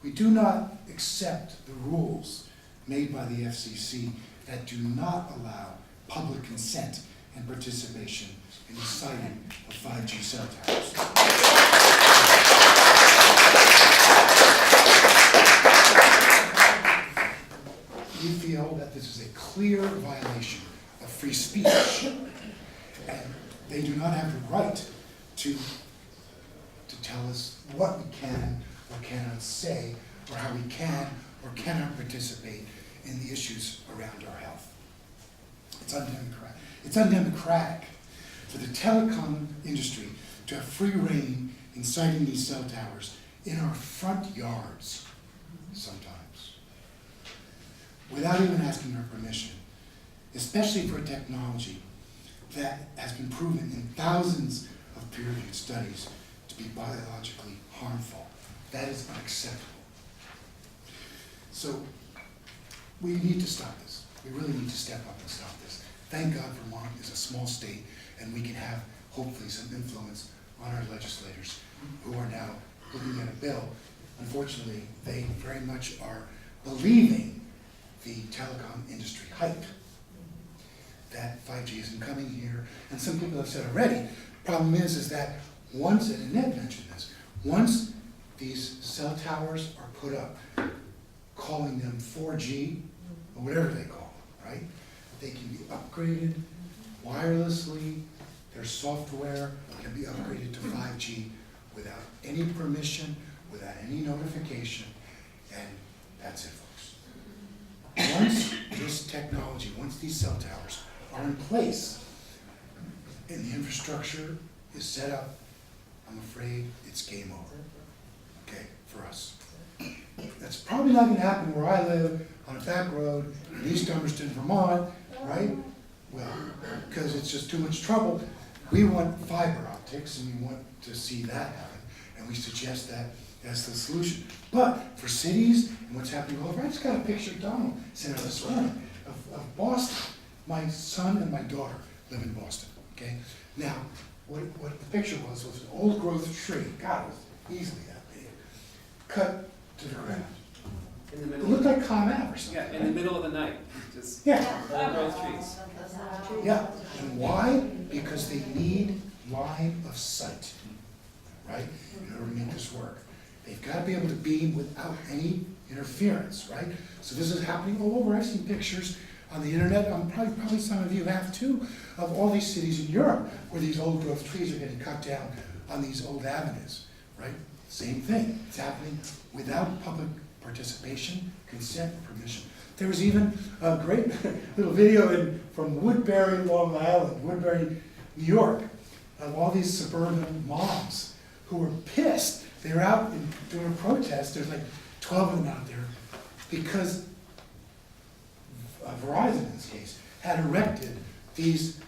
We do not accept the rules made by the FCC that do not allow public consent and participation in the siting of 5G cell towers. We feel that this is a clear violation of free speech, and they do not have the right to tell us what we can or cannot say, or how we can or cannot participate in the issues around our health. It's undemocratic. It's undemocratic for the telecom industry to have free reign in siting these cell towers in our front yards sometimes, without even asking our permission, especially for technology that has been proven in thousands of peer-reviewed studies to be biologically harmful. That is unacceptable. So we need to stop this. We really need to step up and stop this. Thank God Vermont is a small state, and we can have hopefully some influence on our legislators who are now looking at a bill. Unfortunately, they very much are believing the telecom industry hype that 5G isn't coming here. And some people have said already, problem is that once, and Annette mentioned this, once these cell towers are put up, calling them 4G, or whatever they call them, right? They can be upgraded wirelessly, their software can be upgraded to 5G without any permission, without any notification, and that's it, folks. Once this technology, once these cell towers are in place and the infrastructure is set up, I'm afraid it's game over, okay, for us. That's probably not going to happen where I live on a back road in East Dummerston, Vermont, right? Well, because it's just too much trouble. We want fiber optics, and we want to see that happen, and we suggest that as the solution. But for cities and what's happening all over, I just got a picture Donald sent out this morning of Boston. My son and my daughter live in Boston, okay? Now, what the picture was an old growth tree. God, it was easily that big. Cut to the ground. In the It middle. looked like Calm Ave or something. Yeah, in the middle of the night, just Yeah. old growth trees. Yeah, and why? Because they need line of sight, right, in order to make this work. They've got to be able to beam without any interference, right? So this is happening all over. I've seen pictures on the internet, probably some of you have too, of all these cities in Europe where these old growth trees are getting cut down on these old avenues, right? Same thing, it's happening without public participation, consent, permission. There was even a great little video from Woodbury, Long Island, Woodbury, New York, of all these suburban moms who were pissed. They were out doing a protest. There's like 12 of them out there because Verizon, in this case, had erected these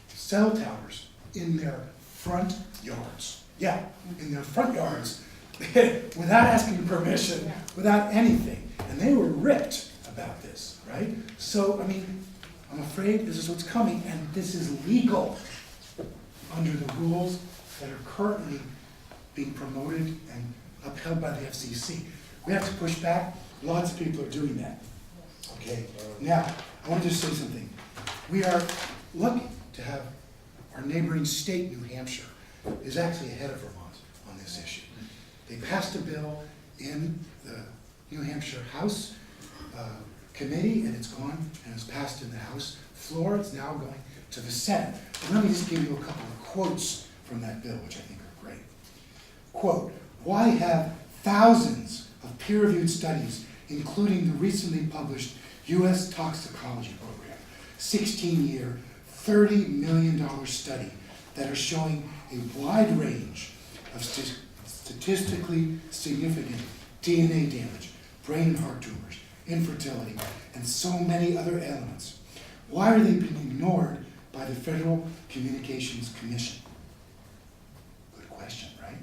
cell towers in their front yards. Yeah, in their front yards, without asking permission, without anything. And they were ripped about this, right? So, I mean, I'm afraid this is what's coming, and this is legal under the rules that are currently being promoted and upheld by the FCC. We have to push back. Lots of people are doing that. Okay, now, I want to just say something. We are lucky to have our neighboring state, New Hampshire, is actually ahead of Vermont on this issue. They passed a bill in the New Hampshire House committee, and it's gone, and it's passed in the House floor. It's now going to the Senate. And let me just give you a couple of quotes from that bill, which I think are great. Quote, why have thousands of peer-reviewed studies, including the recently published U.S. toxicology program, 16-year, $30 million study that are showing a wide range of statistically significant DNA damage, brain and heart tumors, infertility, and so many other elements, Why are they being ignored by the Federal Communications Commission? Good question, right?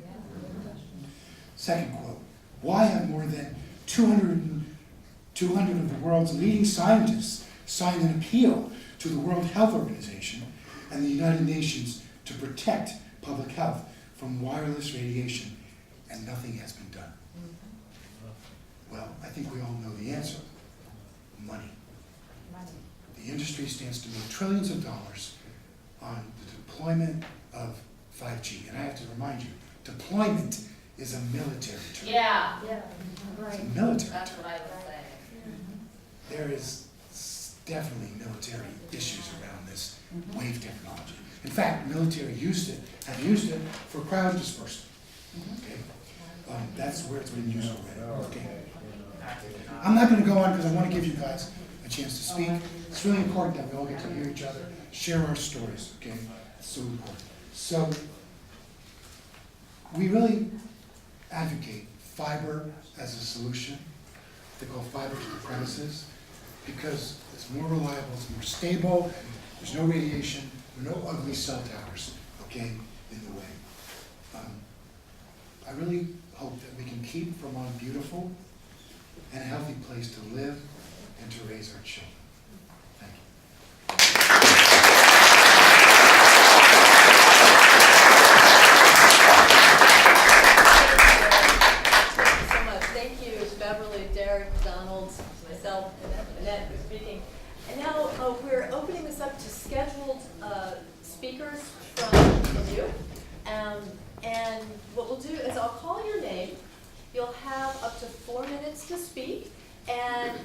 Second quote, why have more than 200 of the world's leading scientists signed an appeal to the World Health Organization and the United Nations to protect public health from wireless radiation, and nothing has been done? Well, I think we all know the answer. Money. The industry stands to make trillions of dollars on the deployment of 5G. And I have to remind you, deployment is a military term. Yeah. It's a military That's term. what I was saying. There is definitely military issues around this wave technology. In fact, military have used it for crowd dispersal. Okay? That's where it's been used already. Okay. I'm not going to go on because I want to give you guys a chance to speak. It's really important that we all get to hear each other, share our stories. Okay? It's so important. So, we really advocate fiber as a solution. They call fiber to the premises because it's more reliable, it's more stable, there's no radiation, there are no ugly cell towers, okay, in the way. I really hope that we can keep Vermont beautiful and a healthy place to live and to raise our children. Thank you. So much. Thank you, Beverly, Derek, Donald, myself, and Annette for speaking. And now we're opening this up to scheduled speakers from you. And what we'll do is I'll call your name. You'll have up to 4 minutes to speak, and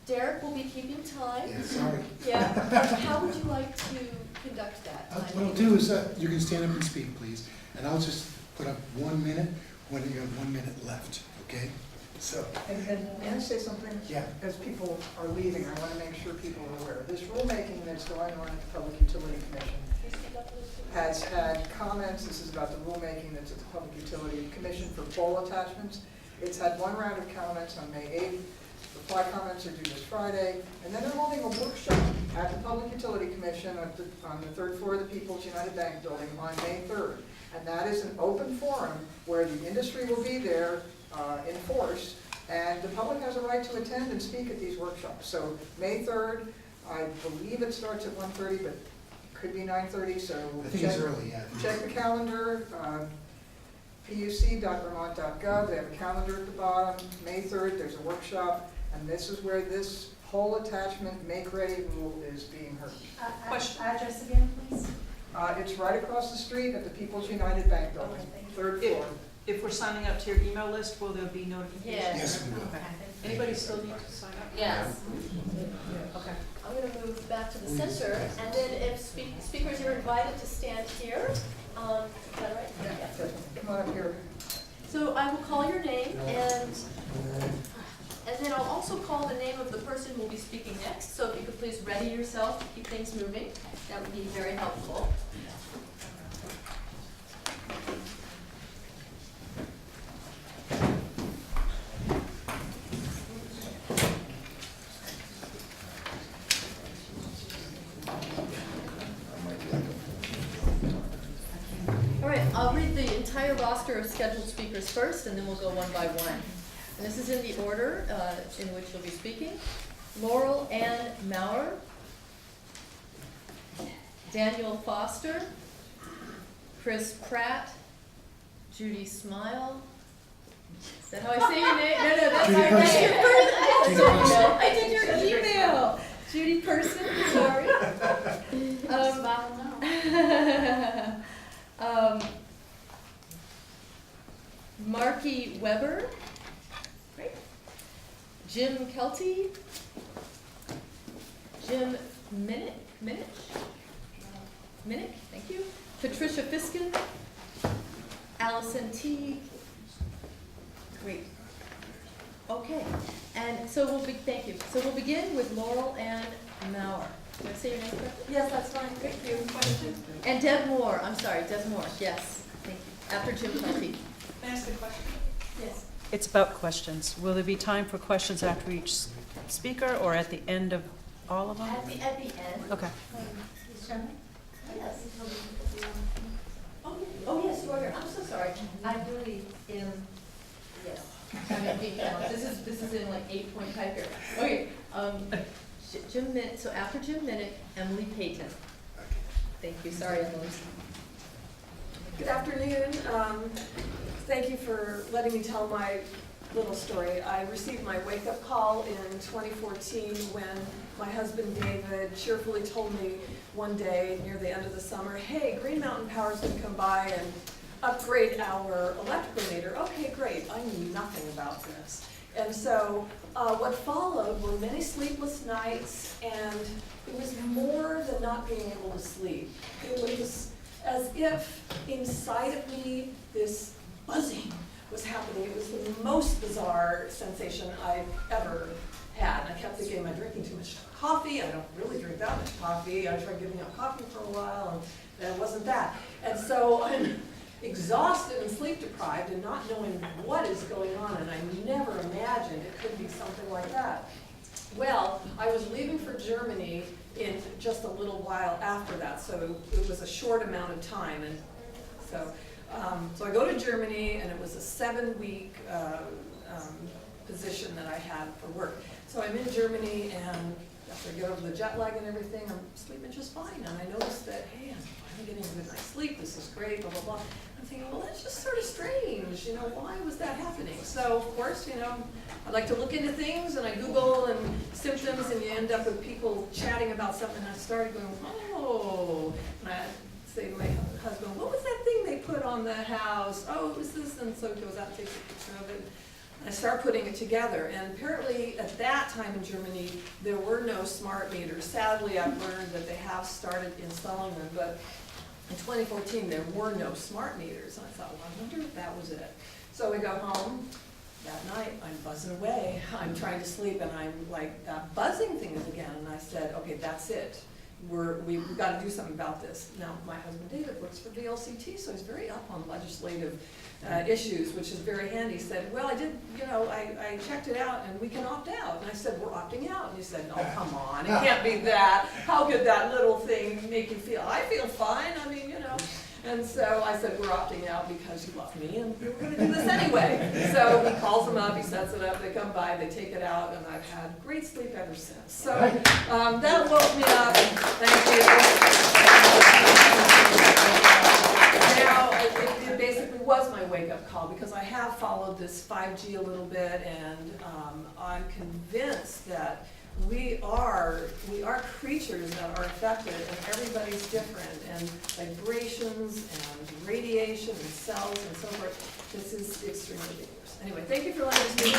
Derek will be keeping time. Yeah, sorry. Yeah. How would you like to conduct that? What I'll do is you can stand up and speak, please, and I'll just put up 1 minute when you have 1 minute left, okay? So, And may I say something? yeah. As people are leaving, I want to make sure people are aware. This rulemaking that's going on at the Public Utility Commission has had comments. This is about the rulemaking that's at the Public Utility Commission for Pall attachments. It's had 1 round of comments on May 8th. Reply comments are due this Friday. And then they're holding a workshop at the Public Utility Commission on the 3rd floor of the People's United Bank building on May 3rd. And that is an open forum where the industry will be there in force, and the public has a right to attend and speak at these workshops. So May 3rd, I believe it starts at 1:30, but it could be 9:30, so I think it's early, yeah. check the calendar, puc.vermont.gov, they have a calendar at the bottom. May 3rd, there's a workshop, and this is where this whole attachment make-ready rule is being heard. Question. Address again, please. It's right across the street at the People's United Bank building, 3rd floor. If we're signing up to your email list, will there be notifications? Yes, we will. Okay. Anybody still need to sign up? Yes. Okay. I'm going to move back to the center, and then if speakers are invited to stand here. Is that right? Yeah. Come on up here. So I will call your name, and then I'll also call the name of the person who will be speaking next. So if you could please ready yourself to keep things moving, that would be very helpful. All right, I'll read the entire roster of scheduled speakers first, and then we'll go one by one. And this is in the order in which you'll be speaking. Laurel Ann Maurer, Daniel Foster, Chris Pratt, Judy Smile. Is that how I say your name? No, that's Judy our Person. name. Judy Person. I did your email. Judy Person, sorry. Marky Weber, great. Jim Kelty, Jim Minnick, thank you. Patricia Fiskin, Allison T. Great. Okay, and so thank you. So we'll begin with Laurel Ann Maurer. Did I say your name correctly? Yes, that's fine. Thank you. And Deb Moore, I'm sorry, Deb Moore, yes, thank you. After Jim Kelty. Can I ask a question? Yes. It's about questions. Will there be time for questions after each speaker or at the end of All of them? At the end. Okay. Yes. Oh, yes, you are here. I'm so sorry. I'm really in, yes. I'm in detail. This is in like 8.5 here. Okay, Jim Minnick, so after Jim Minnick, Emily Payton. Thank you, sorry, Emily. Good afternoon. Thank you for letting me tell my little story. I received my wake-up call in 2014 when my husband David cheerfully told me one day near the end of the summer, hey, Green Mountain Power's going to come by and upgrade our electrical meter. Okay, great. I knew nothing about this. And so what followed were many sleepless nights, and it was more than not being able to sleep. It was as if inside of me this buzzing was happening. It was the most bizarre sensation I've ever had. And I kept thinking, am I drinking too much coffee? I don't really drink that much coffee. I tried giving up coffee for a while, and it wasn't that. And so I'm exhausted and sleep deprived and not knowing what is going on, and I never imagined it could be something like that. Well, I was leaving for Germany in just a little while after that, so it was a short amount of time, and so I go to Germany, and it was a 7-week position that I had for work. So I'm in Germany, and after I get over the jet lag and everything, I'm sleeping just fine, and I noticed that, hey, I'm finally getting a good night's sleep, this is great, blah, blah, blah. I'm thinking, well, that's just sort of strange, why was that happening? So, of course, I like to look into things, and I Google and symptoms, and you end up with people chatting about something, and I started going, oh, and I say to my husband, what was that thing they put on the house? Oh, it was this, and so he goes out and takes a picture of it. I start putting it together, and apparently at that time in Germany, there were no smart meters. Sadly, I've learned that they have started installing them, but in 2014, there were no smart meters. And I thought, well, I wonder if that was it. So we go home. That night, I'm buzzing away. I'm trying to sleep, and I'm like, that buzzing thing is again. And I said, okay, that's it. We've got to do something about this. Now, my husband David works for VLCT, so he's very up on legislative issues, which is very handy. He said, well, I did, I checked it out, and we can opt out. And I said, we're opting out. And he said, oh, come on, it can't be that. How could that little thing make you feel? I feel fine. I mean, And so I said, we're opting out because you love me, and we were going to do this anyway. So he calls them up, he sets it up, they come by, they take it out, and I've had great sleep ever since. So that woke me up, and thank you. Now, it basically was my wake-up call, because I have followed this 5G a little bit, and I'm convinced that we are creatures that are affected, and everybody's different, and vibrations and radiation and cells and so forth. This is extremely dangerous. Anyway, thank you for letting us do this.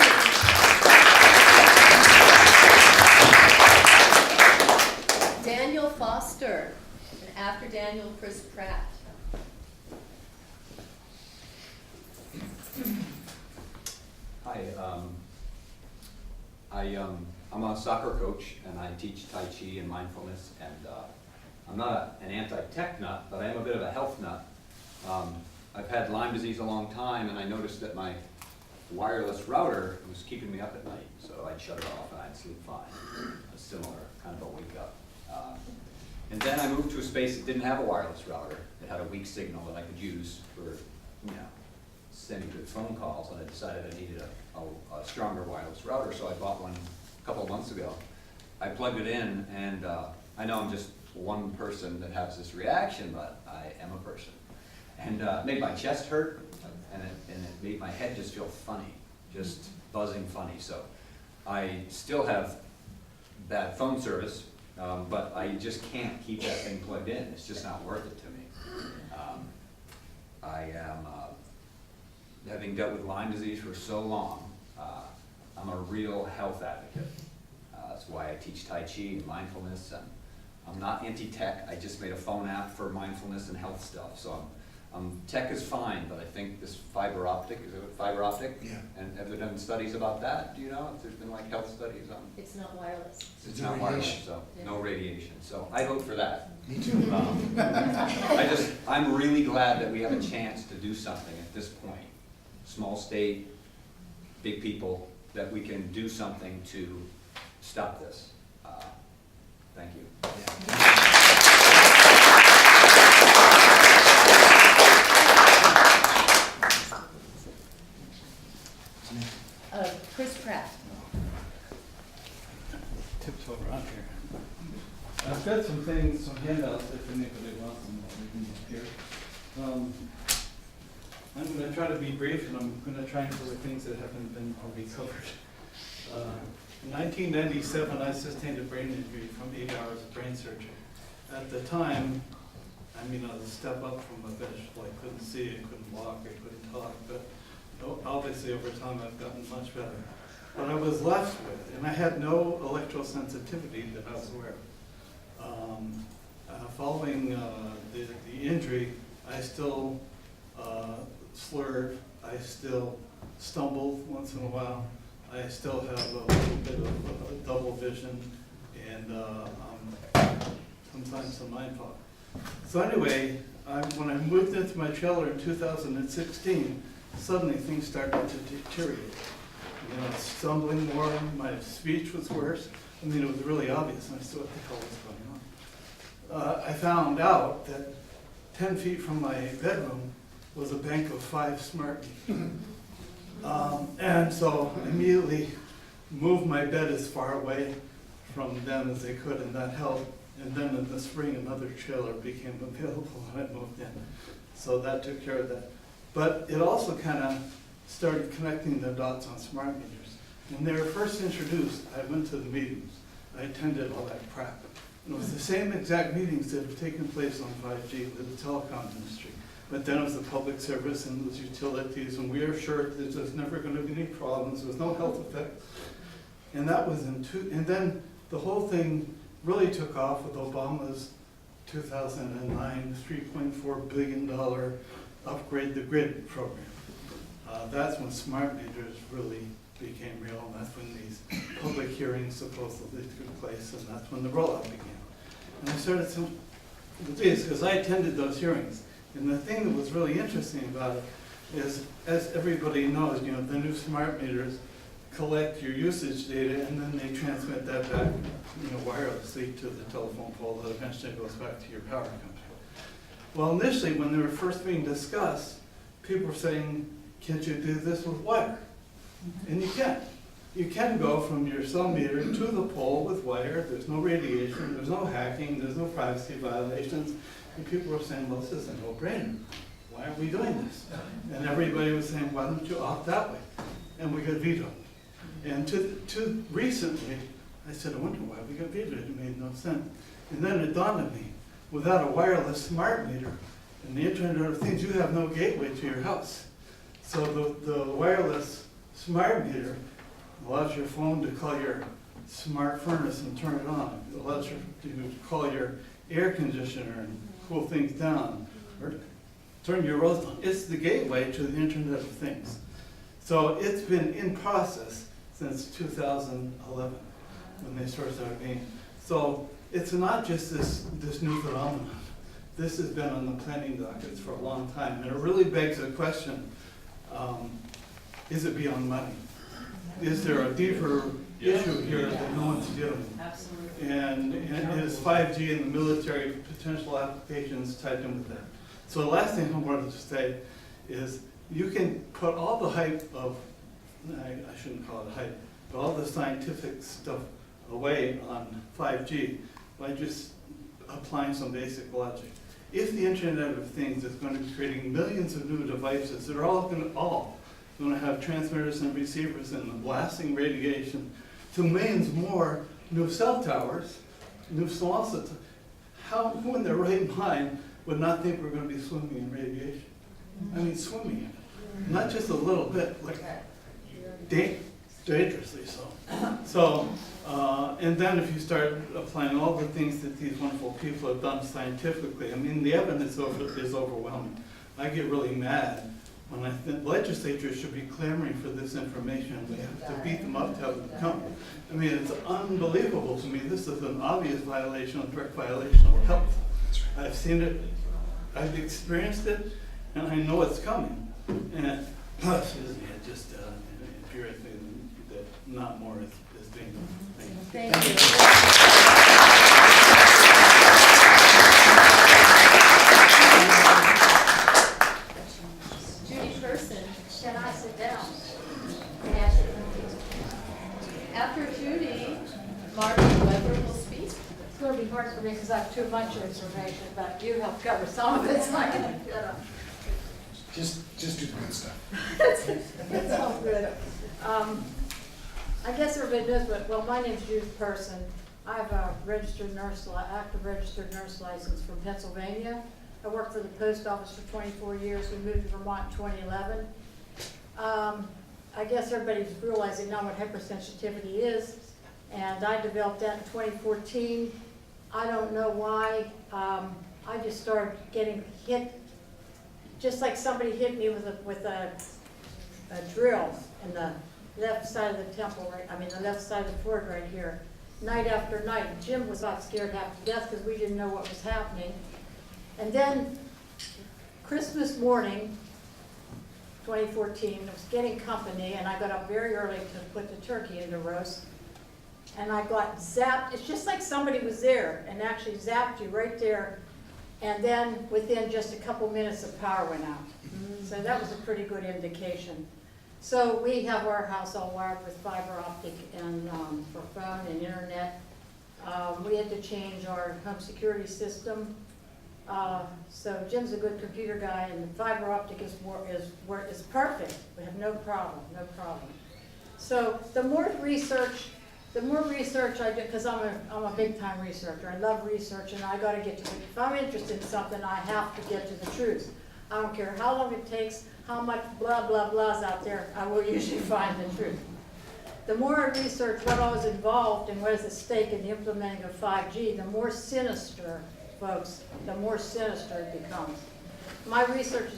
Daniel Foster, and after Daniel, Chris Pratt. Hi, I'm a soccer coach, and I teach Tai Chi and mindfulness, and I'm not an anti-tech nut, but I am a bit of a health nut. I've had Lyme disease a long time, and I noticed that my wireless router was keeping me up at night, so I'd shut it off and I'd sleep fine. A similar kind of a wake up. And then I moved to a space that didn't have a wireless router. It had a weak signal that I could use for, sending good phone calls, and I decided I needed a stronger wireless router, so I bought one a couple of months ago. I plugged it in, and I know I'm just one person that has this reaction, but I am a person. And it made my chest hurt, and it made my head just feel funny, just buzzing funny. So I still have bad phone service, but I just can't keep that thing plugged in. It's just not worth it to me. I am, having dealt with Lyme disease for so long, I'm a real health advocate. That's why I teach Tai Chi and mindfulness, and I'm not anti-tech. I just made a phone app for mindfulness and health stuff. So tech is fine, but I think this fiber optic, is it fiber optic? Yeah. And have there done studies about that? Do you know if there's been like health studies on? It's not wireless. It's not wireless, so no radiation. So I vote for that. Me too. I'm really glad that we have a chance to do something at this point. Small state, big people, that we can do something to stop this. Thank you. Chris Pratt. Tiptoe around here. I've got some things, some handouts if anybody wants them, we can here. I'm going to try to be brief, and I'm going to try and cover things that haven't been already covered. In 1997, I sustained a brain injury from 8 hours of brain surgery. At the time, I mean, I was a step up from a vegetable. I couldn't see, I couldn't walk, I couldn't talk, but obviously over time I've gotten much better. What I was left with, and I had no electrosensitivity that I was aware of. Following the injury, I still slurred, I still stumbled once in a while, I still have a little bit of double vision, and sometimes some mind fog. So anyway, when I moved into my trailer in 2016, suddenly things started to deteriorate. You know, stumbling more, my speech was worse. I mean, it was really obvious, and I said, what the hell was going on? I found out that 10 feet from my bedroom was a bank of 5 smart meters. And so I immediately moved my bed as far away from them as they could, and that helped. And then in the spring, another trailer became available when I moved in. So that took care of that. But it also kind of started connecting the dots on smart meters. When they were first introduced, I went to the meetings. I attended all that crap. And it was the same exact meetings that have taken place on 5G with the telecom industry. But then it was the public service and those utilities, and we are sure that there's never going to be any problems. There was no health effects. And that was and then the whole thing really took off with Obama's 2009 $3.4 billion upgrade the grid program. That's when smart meters really became real, and that's when these public hearings supposedly took place, and that's when the rollout began. And I started to this because I attended those hearings, and the thing that was really interesting about it is, as everybody knows, you know, the new smart meters collect your usage data, and then they transmit that back, you know, wirelessly to the telephone pole that eventually goes back to your power company. Well, initially, when they were first being discussed, people were saying, can't you do this with wire? And you can. You can go from your cell meter to the pole with wire. There's no radiation, there's no hacking, there's no privacy violations. And people were saying, well, this is a no-brainer. Why are we doing this? And everybody was saying, why don't you opt that way? And we got vetoed. And to recently, I said, I wonder why we got vetoed. It made no sense. And then it dawned on me, without a wireless smart meter and the Internet of Things, you have no gateway to your house. So the wireless smart meter allows your phone to call your smart furnace and turn it on. It allows you to call your air conditioner and cool things down, or turn your roast on. It's the gateway to the Internet of Things. So it's been in process since 2011 when they first started being. So it's not just this new phenomenon. This has been on the planning dockets for a long time, and it really begs the question, is it beyond money? Is there a deeper issue here that no one's dealing with? Absolutely. And is 5G in the military potential applications tied in with that? So the last thing I wanted to say is you can put all the hype of, I shouldn't call it hype, but all the scientific stuff away on 5G by just applying some basic logic. If the Internet of Things is going to be creating millions of new devices that are all going to have transmitters and receivers and blasting radiation to millions more new cell towers, new small cells, who in their right mind would not think we're going to be swimming in radiation? I mean, swimming in it. Not just a little bit, like dangerously so. So, and then if you start applying all the things that these wonderful people have done scientifically, I mean, the evidence is overwhelming. I get really mad when I think legislature should be clamoring for this information. We have to beat them up to have them come. I mean, it's unbelievable to me. This is an obvious violation, a direct violation of health. I've seen it, I've experienced it, and I know it's coming. And excuse me, it just infuriates me that not more is being done. Thank you. Thank you. person. Can I sit down? Yes. After Judy, Margaret Weber will speak. It's gonna be hard for me because I have too much information, but you help cover some of it, so I can get up. Just do the good stuff. It's all good. I guess everybody knows, but, well, my name's Judith Person. I have a active registered nurse license from Pennsylvania. I worked for the post office for 24 years. We moved to Vermont in 2011. I guess everybody's realizing now what hypersensitivity is, and I developed that in 2014. I don't know why. I just started getting hit, just like somebody hit me with a drill in the left side of the temple, the left side of the forehead right here, night after night. Jim was about scared half to death because we didn't know what was happening. And then Christmas morning, 2014, I was getting company, and I got up very early to put the turkey in the roast. And I got zapped. It's just like somebody was there and actually zapped you right there. And then within just a couple minutes, the power went out. So that was a pretty good indication. So we have our house all wired with fiber optic and for phone and internet. We had to change our home security system. So Jim's a good computer guy, and the fiber optic is perfect. We have no problem. So the more research I do, because I'm a big time researcher. I love research, and I got to get to it. If I'm interested in something, I have to get to the truth. I don't care how long it takes, how much blah blah blah's out there. I will usually find the truth. The more I research what all is involved and what is at stake in the implementing of 5G, the more sinister, folks, the more sinister it becomes. My research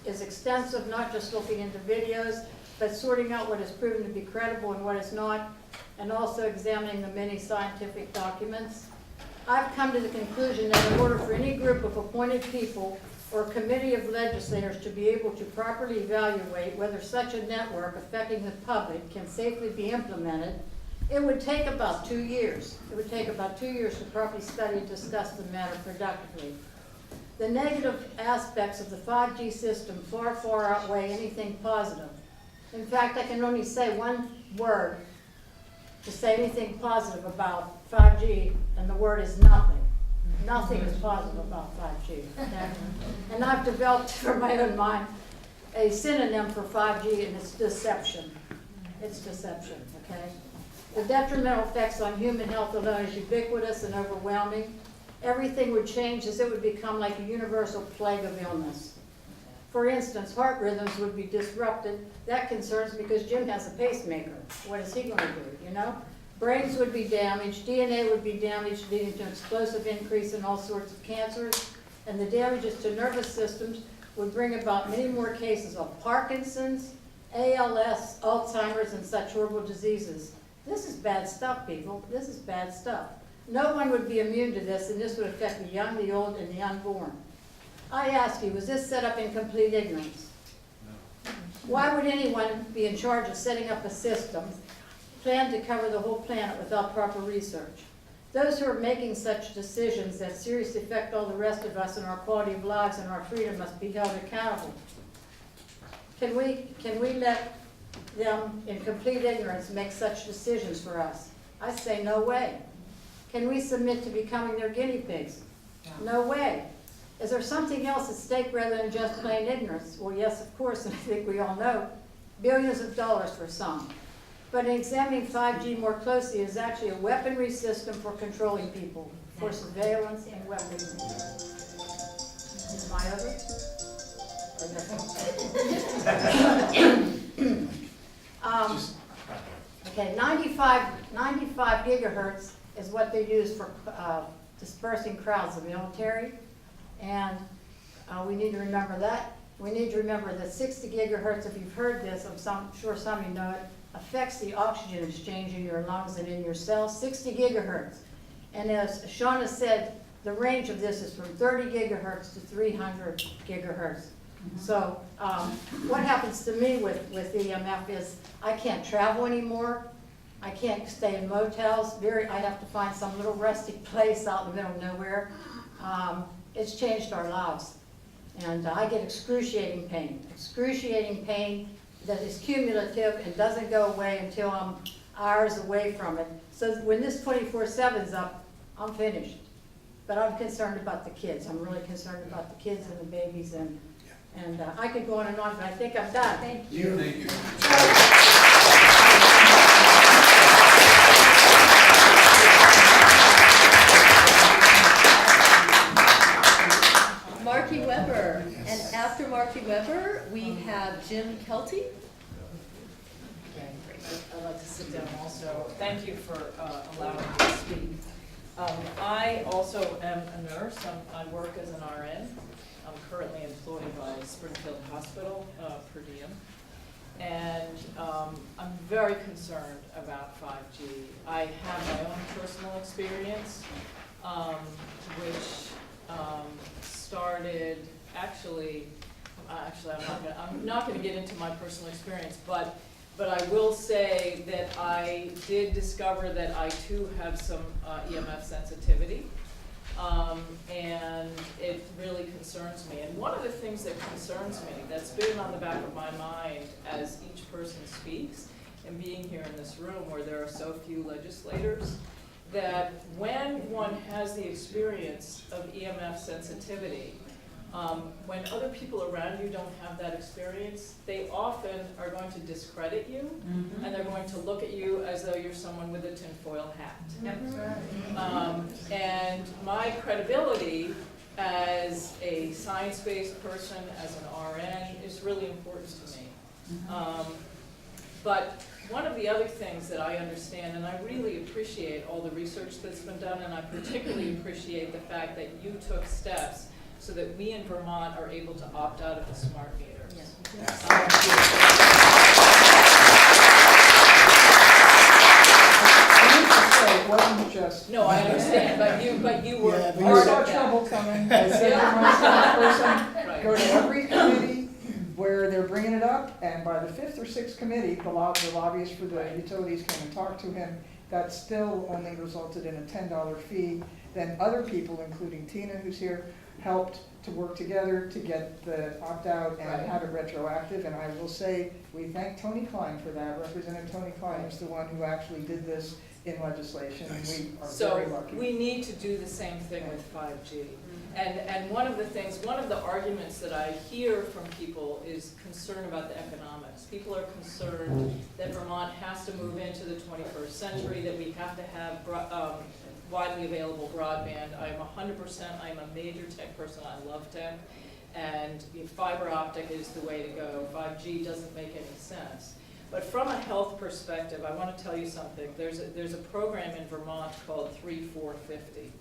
is extensive, not just looking into videos, but sorting out what is proven to be credible and what is not, and also examining the many scientific documents. I've come to the conclusion that in order for any group of appointed people or committee of legislators to be able to properly evaluate whether such a network affecting the public can safely be implemented, it would take about 2 years. It would take about 2 years to properly study and discuss the matter productively. The negative aspects of the 5G system far, far outweigh anything positive. In fact, I can only say one word to say anything positive about 5G, and the word is nothing. Nothing is positive about 5G. Okay? And I've developed for my own mind a synonym for 5G, and it's deception. It's deception, okay? The detrimental effects on human health alone is ubiquitous and overwhelming. Everything would change as it would become like a universal plague of illness. For instance, heart rhythms would be disrupted. That concerns me because Jim has a pacemaker. What is he going to do, you know? Brains would be damaged, DNA would be damaged, leading to an explosive increase in all sorts of cancers, and the damages to nervous systems would bring about many more cases of Parkinson's, ALS, Alzheimer's, and such horrible diseases. This is bad stuff, people. This is bad stuff. No one would be immune to this, and this would affect the young, the old, and the unborn. I ask you, was this set up in complete ignorance? No. Why would anyone be in charge of setting up a system planned to cover the whole planet without proper research? Those who are making such decisions that seriously affect all the rest of us and our quality of lives and our freedom must be held accountable. Can we let them in complete ignorance make such decisions for us? I say no way. Can we submit to becoming their guinea pigs? No way. Is there something else at stake rather than just plain ignorance? Well, yes, of course, and I think we all know. Billions of dollars for some. But in examining 5G more closely, it is actually a weaponry system for controlling people, for surveillance and weaponry. Is my over? Okay, 95 gigahertz is what they use for dispersing crowds of military. And we need to remember that. We need to remember that 60 gigahertz, if you've heard this, I'm sure some of you know it, affects the oxygen exchange in your lungs and in your cells, 60 gigahertz. And as Shawna said, the range of this is from 30 gigahertz to 300 gigahertz. So what happens to me with EMF is I can't travel anymore. I can't stay in motels. I have to find some little rustic place out in the middle of nowhere. It's changed our lives. And I get excruciating pain that is cumulative and doesn't go away until I'm hours away from it. So when this 24/7's up, I'm finished. But I'm concerned about the kids. I'm really concerned about the kids and the babies, and I could go on and on, but I think I'm done. Thank you. Thank you. Marky Weber, Yes. and after Marky Weber, we have Jim Kelty. Okay, great. I'd like to sit down also. Thank you for allowing me to speak. I also am a nurse. I work as an RN. I'm currently employed by Springfield Hospital per diem. And I'm very concerned about 5G. I have my own personal experience, which started I'm not going to get into my personal experience, but I will say that I did discover that I too have some EMF sensitivity, and it really concerns me. And one of the things that concerns me, that's been on the back of my mind as each person speaks, and being here in this room where there are so few legislators, that when one has the experience of EMF sensitivity, when other people around you don't have that experience, they often are going to discredit you, and they're going to look at you as though you're someone with a tinfoil hat. And my credibility as a science-based person, as an RN, is really important to me. But one of the other things that I understand, and I really appreciate all the research that's been done, and I particularly appreciate the fact that you took steps so that we in Vermont are able to opt out of the smart meters. It wasn't just. No, I understand, but you were Yeah, I saw trouble coming, I said to my staff person, Right. go to every committee where they're bringing it up, and by the 5th or 6th committee, the lobbyists for the utilities came and talked to him. That still only resulted in a $10 fee. Then other people, including Tina, who's here, helped to work together to get the opt-out and Right. have it retroactive. And I will say, we thank Tony Klein for that. Representative Tony Klein is the one who actually did this in legislation. And we are very So lucky. we need to do the same thing with 5G. And one of the arguments that I hear from people is concern about the economics. People are concerned that Vermont has to move into the 21st century, that we have to have widely available broadband. I'm a major tech person, I love tech, and fiber optic is the way to go. 5G doesn't make any sense. But from a health perspective, I want to tell you something. There's a program in Vermont called 3-4-50.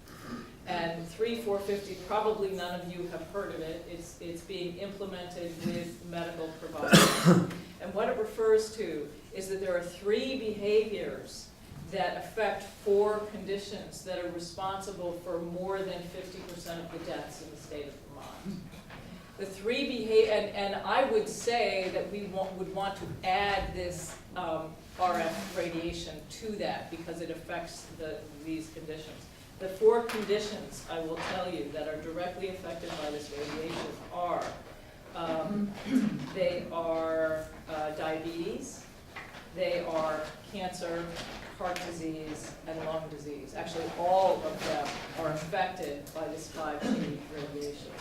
And 3-4-50, probably none of you have heard of it. It's being implemented with medical providers. And what it refers to is that there are 3 behaviors that affect 4 conditions that are responsible for more than 50% of the deaths in the state of Vermont. The 3 behavior, and I would say that we would want to add this RF radiation to that because it affects these conditions. The 4 conditions, I will tell you, that are directly affected by this radiation are, they are diabetes, they are cancer, heart disease, and lung disease. Actually, all of them are affected by this 5G radiation.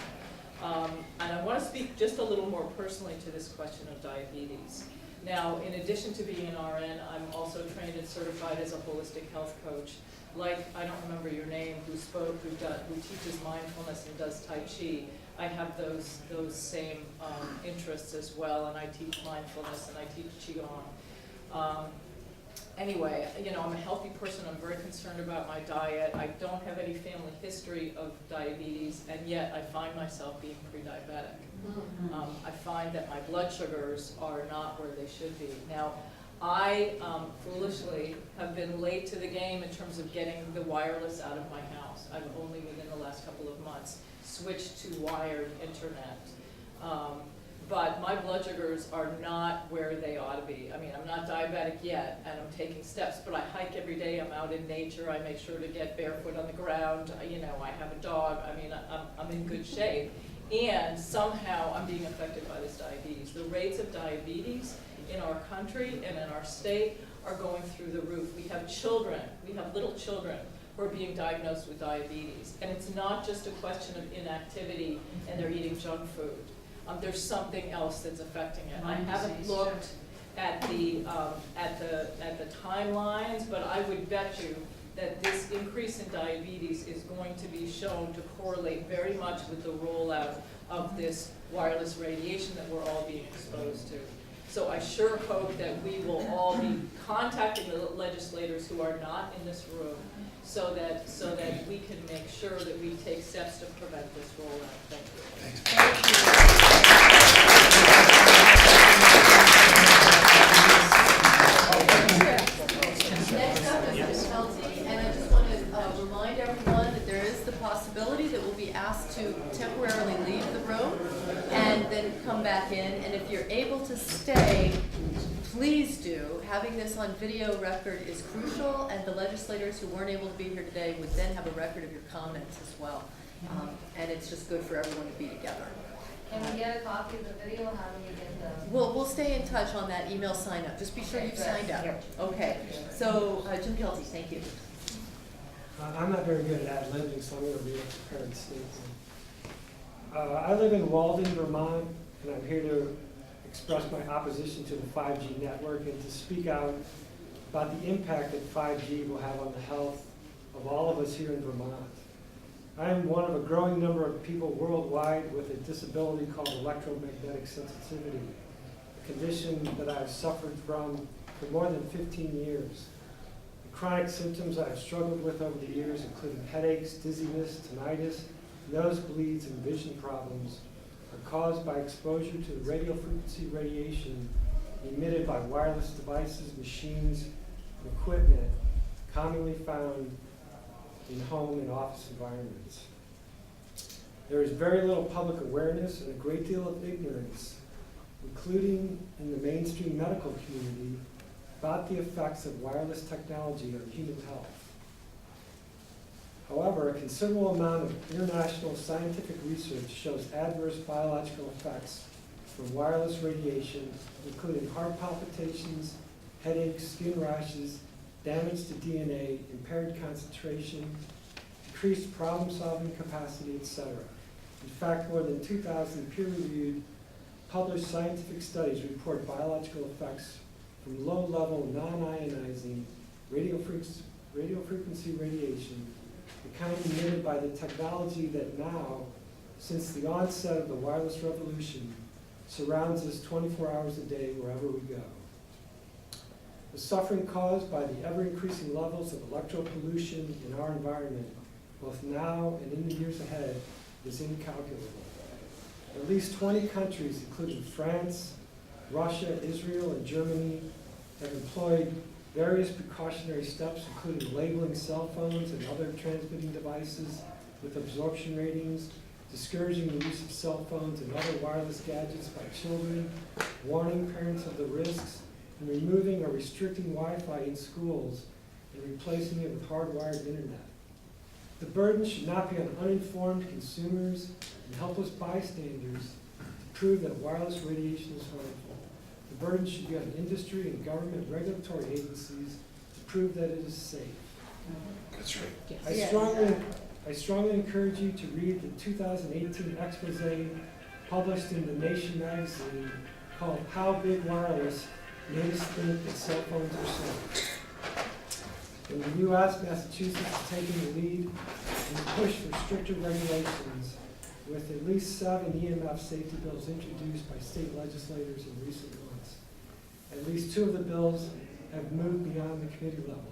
And I want to speak just a little more personally to this question of diabetes. Now, in addition to being an RN, I'm also trained and certified as a holistic health coach. Like, I don't remember your name, who teaches mindfulness and does Tai Chi. I have those same interests as well, and I teach mindfulness and I teach Qigong. Anyway, I'm a healthy person. I'm very concerned about my diet. I don't have any family history of diabetes, and yet I find myself being pre-diabetic. I find that my blood sugars are not where they should be. Now, I foolishly have been late to the game in terms of getting the wireless out of my house. I've only within the last couple of months switched to wired internet. But my blood sugars are not where they ought to be. I mean, I'm not diabetic yet, and I'm taking steps, but I hike every day. I'm out in nature. I make sure to get barefoot on the ground. I have a dog. I mean, I'm in good shape. And somehow I'm being affected by this diabetes. The rates of diabetes in our country and in our state are going through the roof. We have children, we have little children who are being diagnosed with diabetes. And it's not just a question of inactivity and they're eating junk food. There's something else that's affecting it. I haven't looked at the timelines, but I would bet you that this increase in diabetes is going to be shown to correlate very much with the rollout of this wireless radiation that we're all being exposed to. So I sure hope that we will all be contacting the legislators who are not in this room so that we can make sure that we take steps to prevent this rollout. Thank you. Next up is Ms. Kelsey, and I just want to remind everyone that there is the possibility that we'll be asked to temporarily leave the room and then come back in. And if you're able to stay, please do. Having this on video record is crucial, and the legislators who weren't able to be here today would then have a record of your comments as well. And it's just good for everyone to be together. Can we get a copy of the video? How do we get the? We'll stay in touch on that email sign up. Just be sure you've signed up. Okay. So Jim Kelsey, thank you. I'm not very good at ad-libbing, so I'm going to read a prepared statement. I live in Walden, Vermont, and I'm here to express my opposition to the 5G network and to speak out about the impact that 5G will have on the health of all of us here in Vermont. I am one of a growing number of people worldwide with a disability called electromagnetic sensitivity, a condition that I have suffered from for more than 15 years. The chronic symptoms I have struggled with over the years, including headaches, dizziness, tinnitus, nosebleeds, and vision problems, are caused by exposure to radio frequency radiation emitted by wireless devices, machines, and equipment commonly found in home and office environments. There is very little public awareness and a great deal of ignorance, including in the mainstream medical community, about the effects of wireless technology on human health. However, a considerable amount of international scientific research shows adverse biological effects from wireless radiation, including heart palpitations, headaches, skin rashes, damage to DNA, impaired concentration, decreased problem-solving capacity, etc. In fact, more than 2,000 peer-reviewed published scientific studies report biological effects from low-level, non-ionizing radio frequency radiation, the kind emitted by the technology that now, since the onset of the wireless revolution, surrounds us 24 hours a day wherever we go. The suffering caused by the ever-increasing levels of electropollution in our environment, both now and in the years ahead, is incalculable. At least 20 countries, including France, Russia, Israel, and Germany, have employed various precautionary steps, including labeling cell phones and other transmitting devices with absorption ratings, discouraging the use of cell phones and other wireless gadgets by children, warning parents of the risks, and removing or restricting Wi-Fi in schools and replacing it with hardwired internet. The burden should not be on uninformed consumers and helpless bystanders to prove that wireless radiation is harmful. The burden should be on industry and government regulatory agencies to prove that it is safe. That's right. I strongly encourage you to read the 2018 expose published in The Nation magazine called How Big Wireless Made Us Think That Cell Phones Are Safe. In the U.S., Massachusetts is taking the lead in the push for stricter regulations, with at least 7 EMF safety bills introduced by state legislators in recent months. At least 2 of the bills have moved beyond the committee level.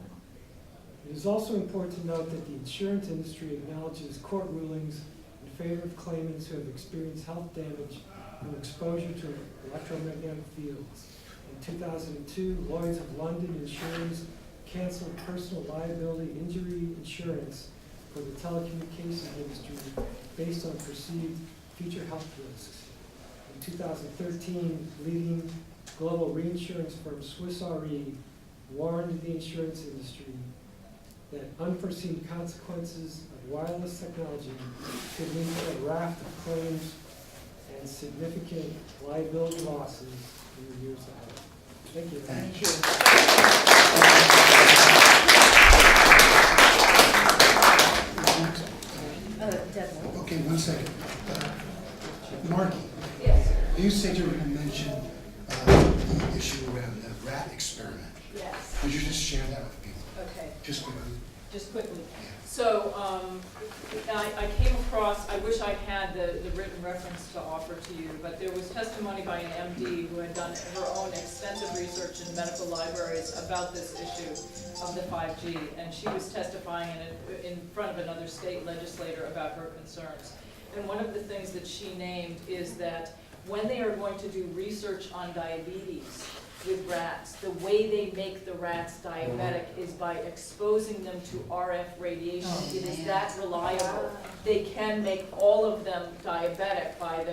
It is also important to note that the insurance industry acknowledges court rulings in favor of claimants who have experienced health damage from exposure to electromagnetic fields. In 2002, Lloyd's of London Insurance canceled personal liability injury insurance for the telecommunications industry based on perceived future health risks. In 2013, leading global reinsurance firm Swiss Re warned the insurance industry that unforeseen consequences of wireless technology could lead to a raft of claims and significant liability losses in the years ahead. Thank you. Thank Deb. Okay, one second. Marky, Yes, you said you were going to mention the issue around the rat experiment. yes, Could you just share that with people, okay. just quickly? Just quickly. So, I came across, I wish I had the written reference to offer to you, but there was testimony by an MD who had done her own extensive research in medical libraries about this issue of the 5G, and she was testifying in front of another state legislator about her concerns. And one of the things that she named is that when they are going to do research on diabetes with rats, the way they make the rats diabetic is by exposing them to RF radiation. It is that reliable. They can make all of them diabetic by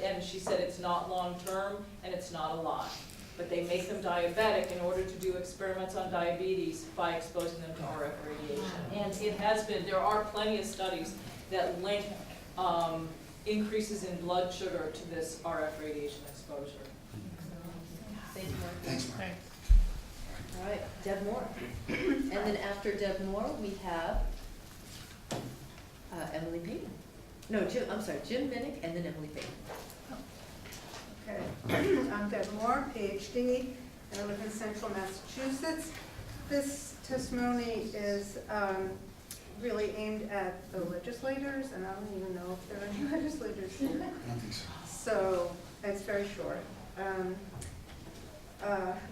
and she said it's not long-term and it's not a lot. But they make them diabetic in order to do experiments on diabetes by exposing them to RF radiation. And it has been, there are plenty of studies that link increases in blood sugar to this RF radiation exposure. Thank you, Mark. Thanks, Mark. All right, Deb Moore. And then after Deb Moore, we have Emily Payton. No, Jim Minnick, and then Emily Payton. Okay, I'm Deb Moore, PhD, and I live in central Massachusetts. This testimony is really aimed at the legislators, and I don't even know if there are any legislators here. I don't think so. So it's very short.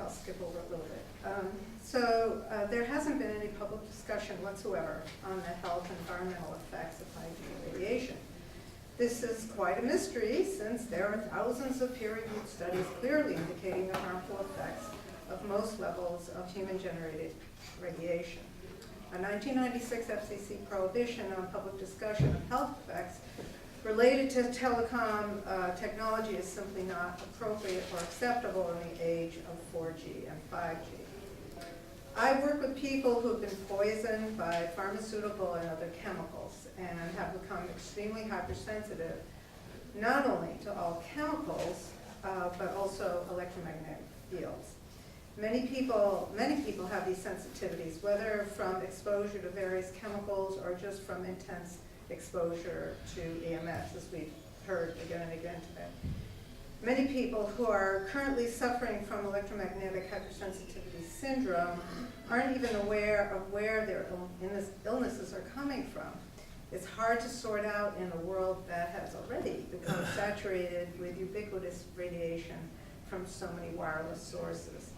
I'll skip over a little bit. There hasn't been any public discussion whatsoever on the health and environmental effects of 5G radiation. This is quite a mystery since there are thousands of peer-reviewed studies clearly indicating the harmful effects of most levels of human-generated radiation. A 1996 FCC prohibition on public discussion of health effects related to telecom technology is simply not appropriate or acceptable in the age of 4G and 5G. I work with people who have been poisoned by pharmaceutical and other chemicals and have become extremely hypersensitive, not only to all chemicals, but also electromagnetic fields. Many people have these sensitivities, whether from exposure to various chemicals or just from intense exposure to EMFs, as we've heard again and again today. Many people who are currently suffering from electromagnetic hypersensitivity syndrome aren't even aware of where their illnesses are coming from. It's hard to sort out in a world that has already become saturated with ubiquitous radiation from so many wireless sources.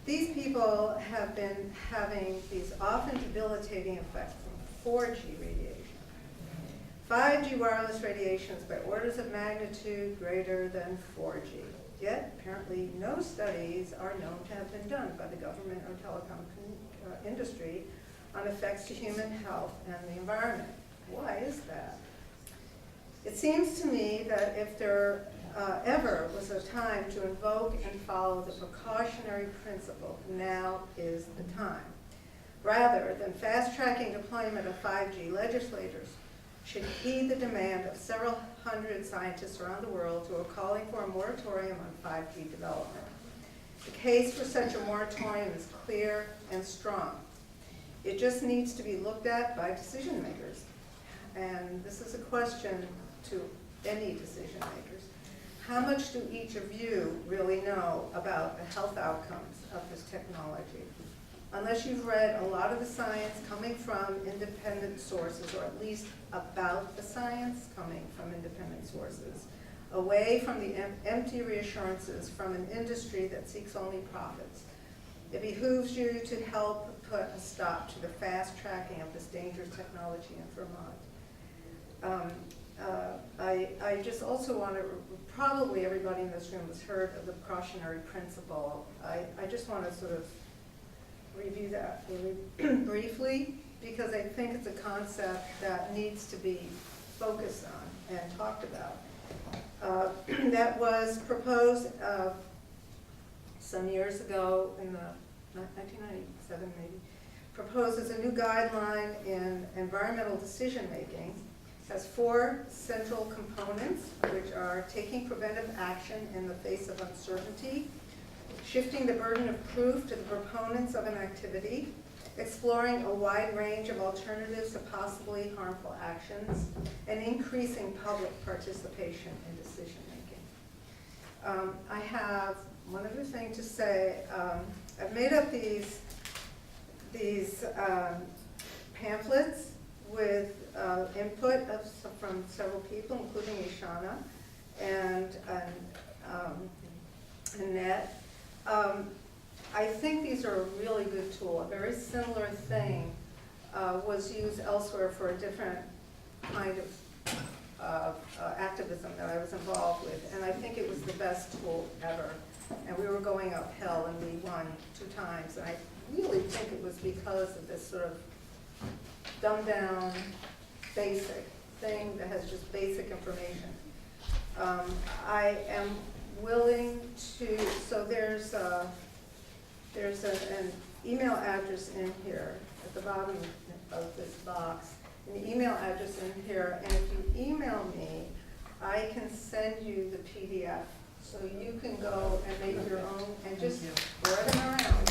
These people have been having these often debilitating effects from 4G radiation. 5G wireless radiation is by orders of magnitude greater than 4G. Yet, apparently, no studies are known to have been done by the government or telecom industry on effects to human health and the environment. Why is that? It seems to me that if there ever was a time to invoke and follow the precautionary principle, now is the time. Rather than fast-tracking deployment of 5G, legislators should heed the demand of several hundred scientists around the world who are calling for a moratorium on 5G development. The case for such a moratorium is clear and strong. It just needs to be looked at by decision makers. And this is a question to any decision makers. How much do each of you really know about the health outcomes of this technology? Unless you've read a lot of the science coming from independent sources, or at least about the science coming from independent sources, away from the empty reassurances from an industry that seeks only profits, it behooves you to help put a stop to the fast tracking of this dangerous technology in Vermont. I just also want to, probably everybody in this room has heard of the precautionary principle. I just want to sort of review that really briefly, because I think it's a concept that needs to be focused on and talked about. That was proposed some years ago, in the 1997 maybe, proposed as a new guideline in environmental decision making, has 4 central components, which are taking preventive action in the face of uncertainty, shifting the burden of proof to the proponents of an activity, exploring a wide range of alternatives to possibly harmful actions, and increasing public participation in decision-making. I have one other thing to say. I've made up these pamphlets with input from several people, including Shawna and Annette. I think these are a really good tool. A very similar thing was used elsewhere for a different kind of activism that I was involved with, and I think it was the best tool ever. And we were going uphill, and we won 2 times, and I really think it was because of this sort of dumbed-down, basic thing that has just basic information. I am willing to, so there's an email address in here at the bottom of this box, an email address in here, and if you email me, I can send you the PDF, so you can go and make your own and just spread them around.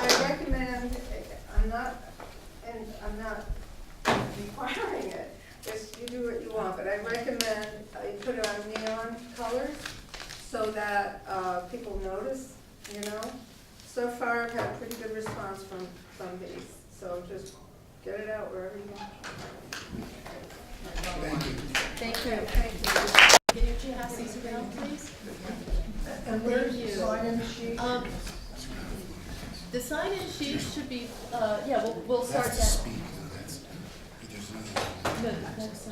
I recommend, I'm not requiring it, just you do what you want, but I recommend you put it on neon colors so that people notice, you know. So far, I've had a pretty good response from these, so just get it out wherever you want. Thank you. Can you pass these around, please? And where's the sign-in sheet? The sign-in sheet should be, yeah, we'll start That's to that. speak, that's, there's another. No, that's,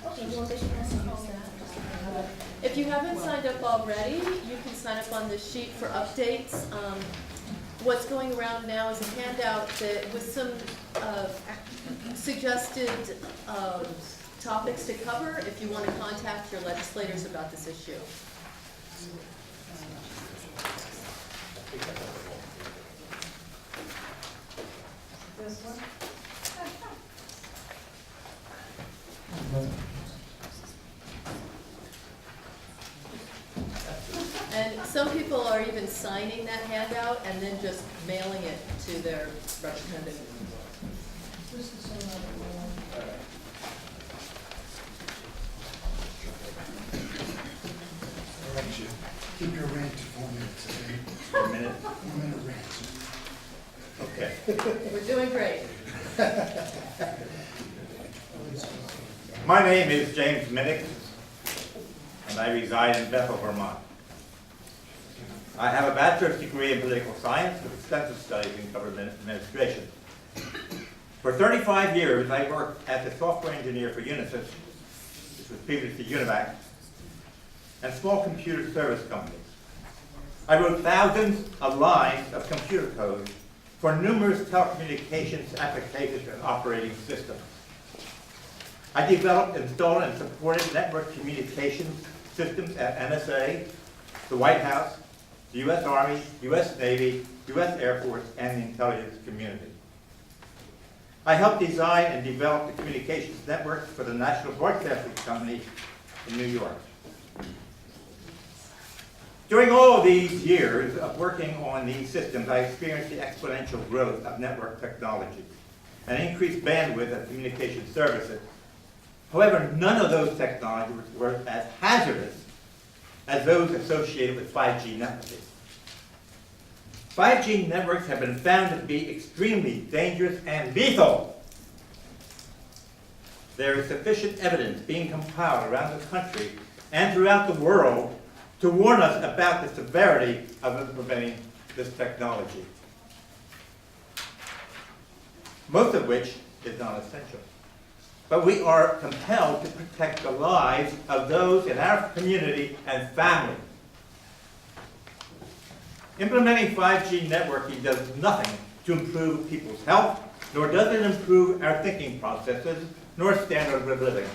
okay, well, they can also use that. If you haven't signed up already, you can sign up on this sheet for updates. What's going around now is a handout that with some suggested topics to cover if you want to contact your legislators about this issue. This one? And some people are even signing that handout and then just mailing it to their representative. This is some other one. Keep your rant to 4 minutes, okay? 4 minutes? 4 minute rant. Okay. We're doing great. My name is James Minnick, and I reside in Bethel, Vermont. I have a bachelor's degree in political science with extensive studies in government administration. For 35 years, I worked as a software engineer for Unisys, which was previously Univac, and small computer service companies. I wrote thousands of lines of computer code for numerous telecommunications applications and operating systems. I developed, installed, and supported network communications systems at NSA, the White House, the U.S. Army, U.S. Navy, U.S. Air Force, and the intelligence community. I helped design and develop the communications network for the National Broadcasting Company in New York. During all these years of working on these systems, I experienced the exponential growth of network technology and increased bandwidth of communication services. However, none of those technologies were as hazardous as those associated with 5G networks. 5G networks have been found to be extremely dangerous and lethal. There is sufficient evidence being compiled around the country and throughout the world to warn us about the severity of implementing this technology, most of which is non-essential. But we are compelled to protect the lives of those in our community and family. Implementing 5G networking does nothing to improve people's health, nor does it improve our thinking processes, nor standard of living.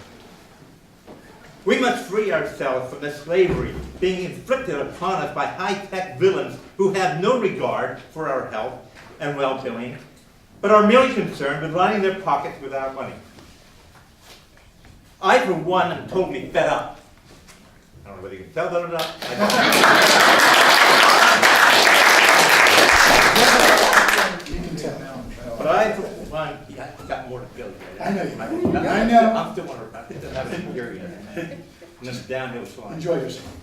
We must free ourselves from the slavery being inflicted upon us by high-tech villains who have no regard for our health and well-being, but are merely concerned with lining their pockets without money. I, for one, am totally fed up. I don't know whether you can tell that or not. You can tell. But I, for one, got more to go. I know you. I know. I'm still on a, I haven't here yet. And then it's downhill slide. Enjoy yourself.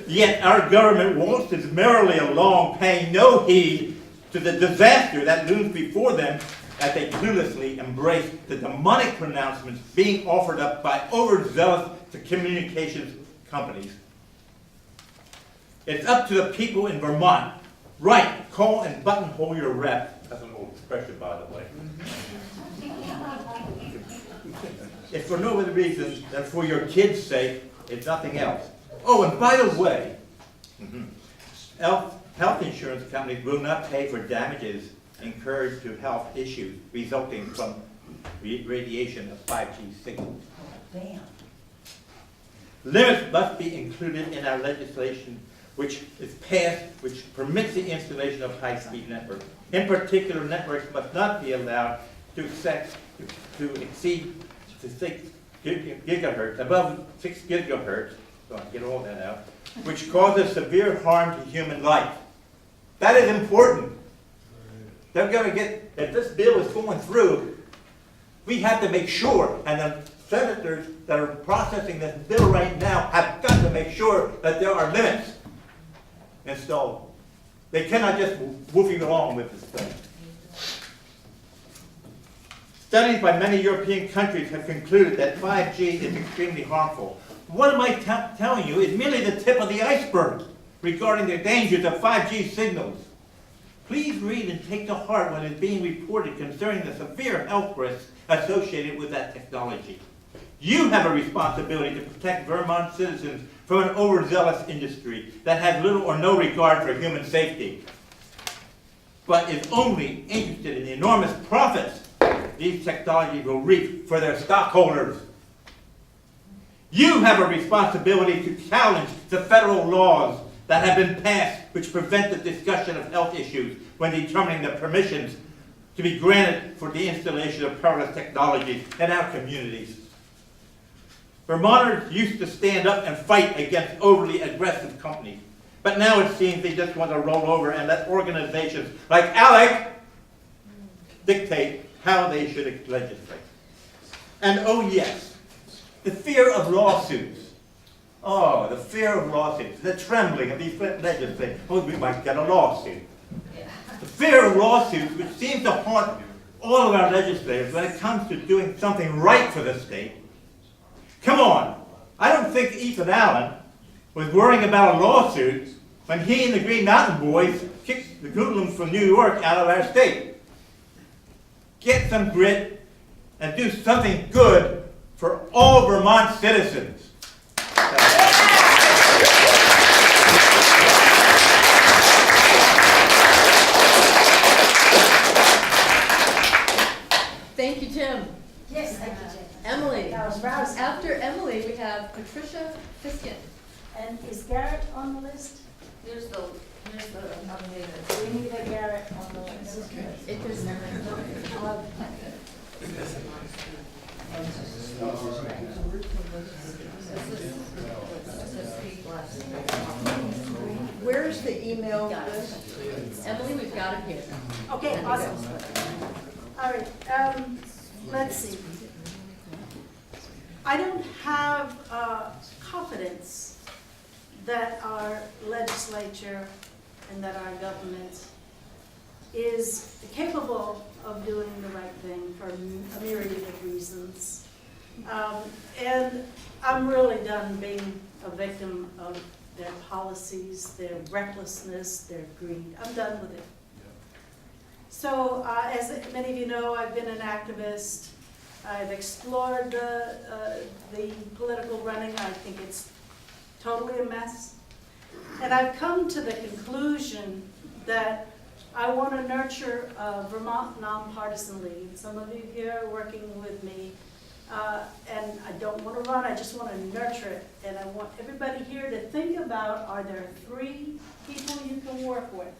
Yet our government waltzes merrily along, paying no heed to the disaster that looms before them as they cluelessly embrace the demonic pronouncements being offered up by overzealous communications companies. It's up to the people in Vermont. Right, call and buttonhole your rep. That's an old expression, by the way. It's for no other reason than for your kids' sake, if nothing else. Oh, and by the way, health insurance companies will not pay for damages incurred to health issues resulting from radiation of 5G signals. Damn. Limits must be included in our legislation which is passed, which permits the installation of high-speed networks. In particular, networks must not be allowed to exceed to 6 gigahertz, above 6 gigahertz, so I get all that out, which causes severe harm to human life. That is important. They're going to get, if this bill is going through, we have to make sure, and the senators that are processing this bill right now have got to make sure that there are limits installed. They cannot just woofing along with this thing. Studies by many European countries have concluded that 5G is extremely harmful. What am I telling you is merely the tip of the iceberg regarding the dangers of 5G signals. Please read and take to heart what is being reported concerning the severe health risks associated with that technology. You have a responsibility to protect Vermont citizens from an overzealous industry that has little or no regard for human safety, but is only interested in the enormous profits these technologies will reap for their stockholders. You have a responsibility to challenge the federal laws that have been passed which prevent the discussion of health issues when determining the permissions to be granted for the installation of perilous technologies in our communities. Vermonters used to stand up and fight against overly aggressive companies, but now it seems they just want to roll over and let organizations like ALEC dictate how they should legislate. And oh yes, the fear of lawsuits. Oh, the fear of lawsuits, the trembling of these legislators. Oh, we might get a lawsuit. The fear of lawsuits, which seems to haunt all of our legislators when it comes to doing something right for the state. Come on, I don't think Ethan Allen was worrying about a lawsuit when he and the Green Mountain Boys kicked the hoodlums from New York out of our state. Get some grit and do something good for all Vermont citizens. Thank you, Tim. Yes, thank you, Jim. Emily. That was rousing. After Emily, we have Patricia Fiskin. And is Garrett on the list? Here's the nominator. We need a Garrett on the list. It is Where's the email list? Emily, we've got it here. Okay, awesome. All right, let's see. I don't have confidence that our legislature and that our government is capable of doing the right thing for a myriad of reasons. And I'm really done being a victim of their policies, their recklessness, their greed. I'm done with it. So as many of you know, I've been an activist. I've explored the political running. I think it's totally a mess. And I've come to the conclusion that I want to nurture a Vermont nonpartisan league. Some of you here are working with me. And I don't want to run, I just want to nurture it. And I want everybody here to think about, are there 3 people you can work with?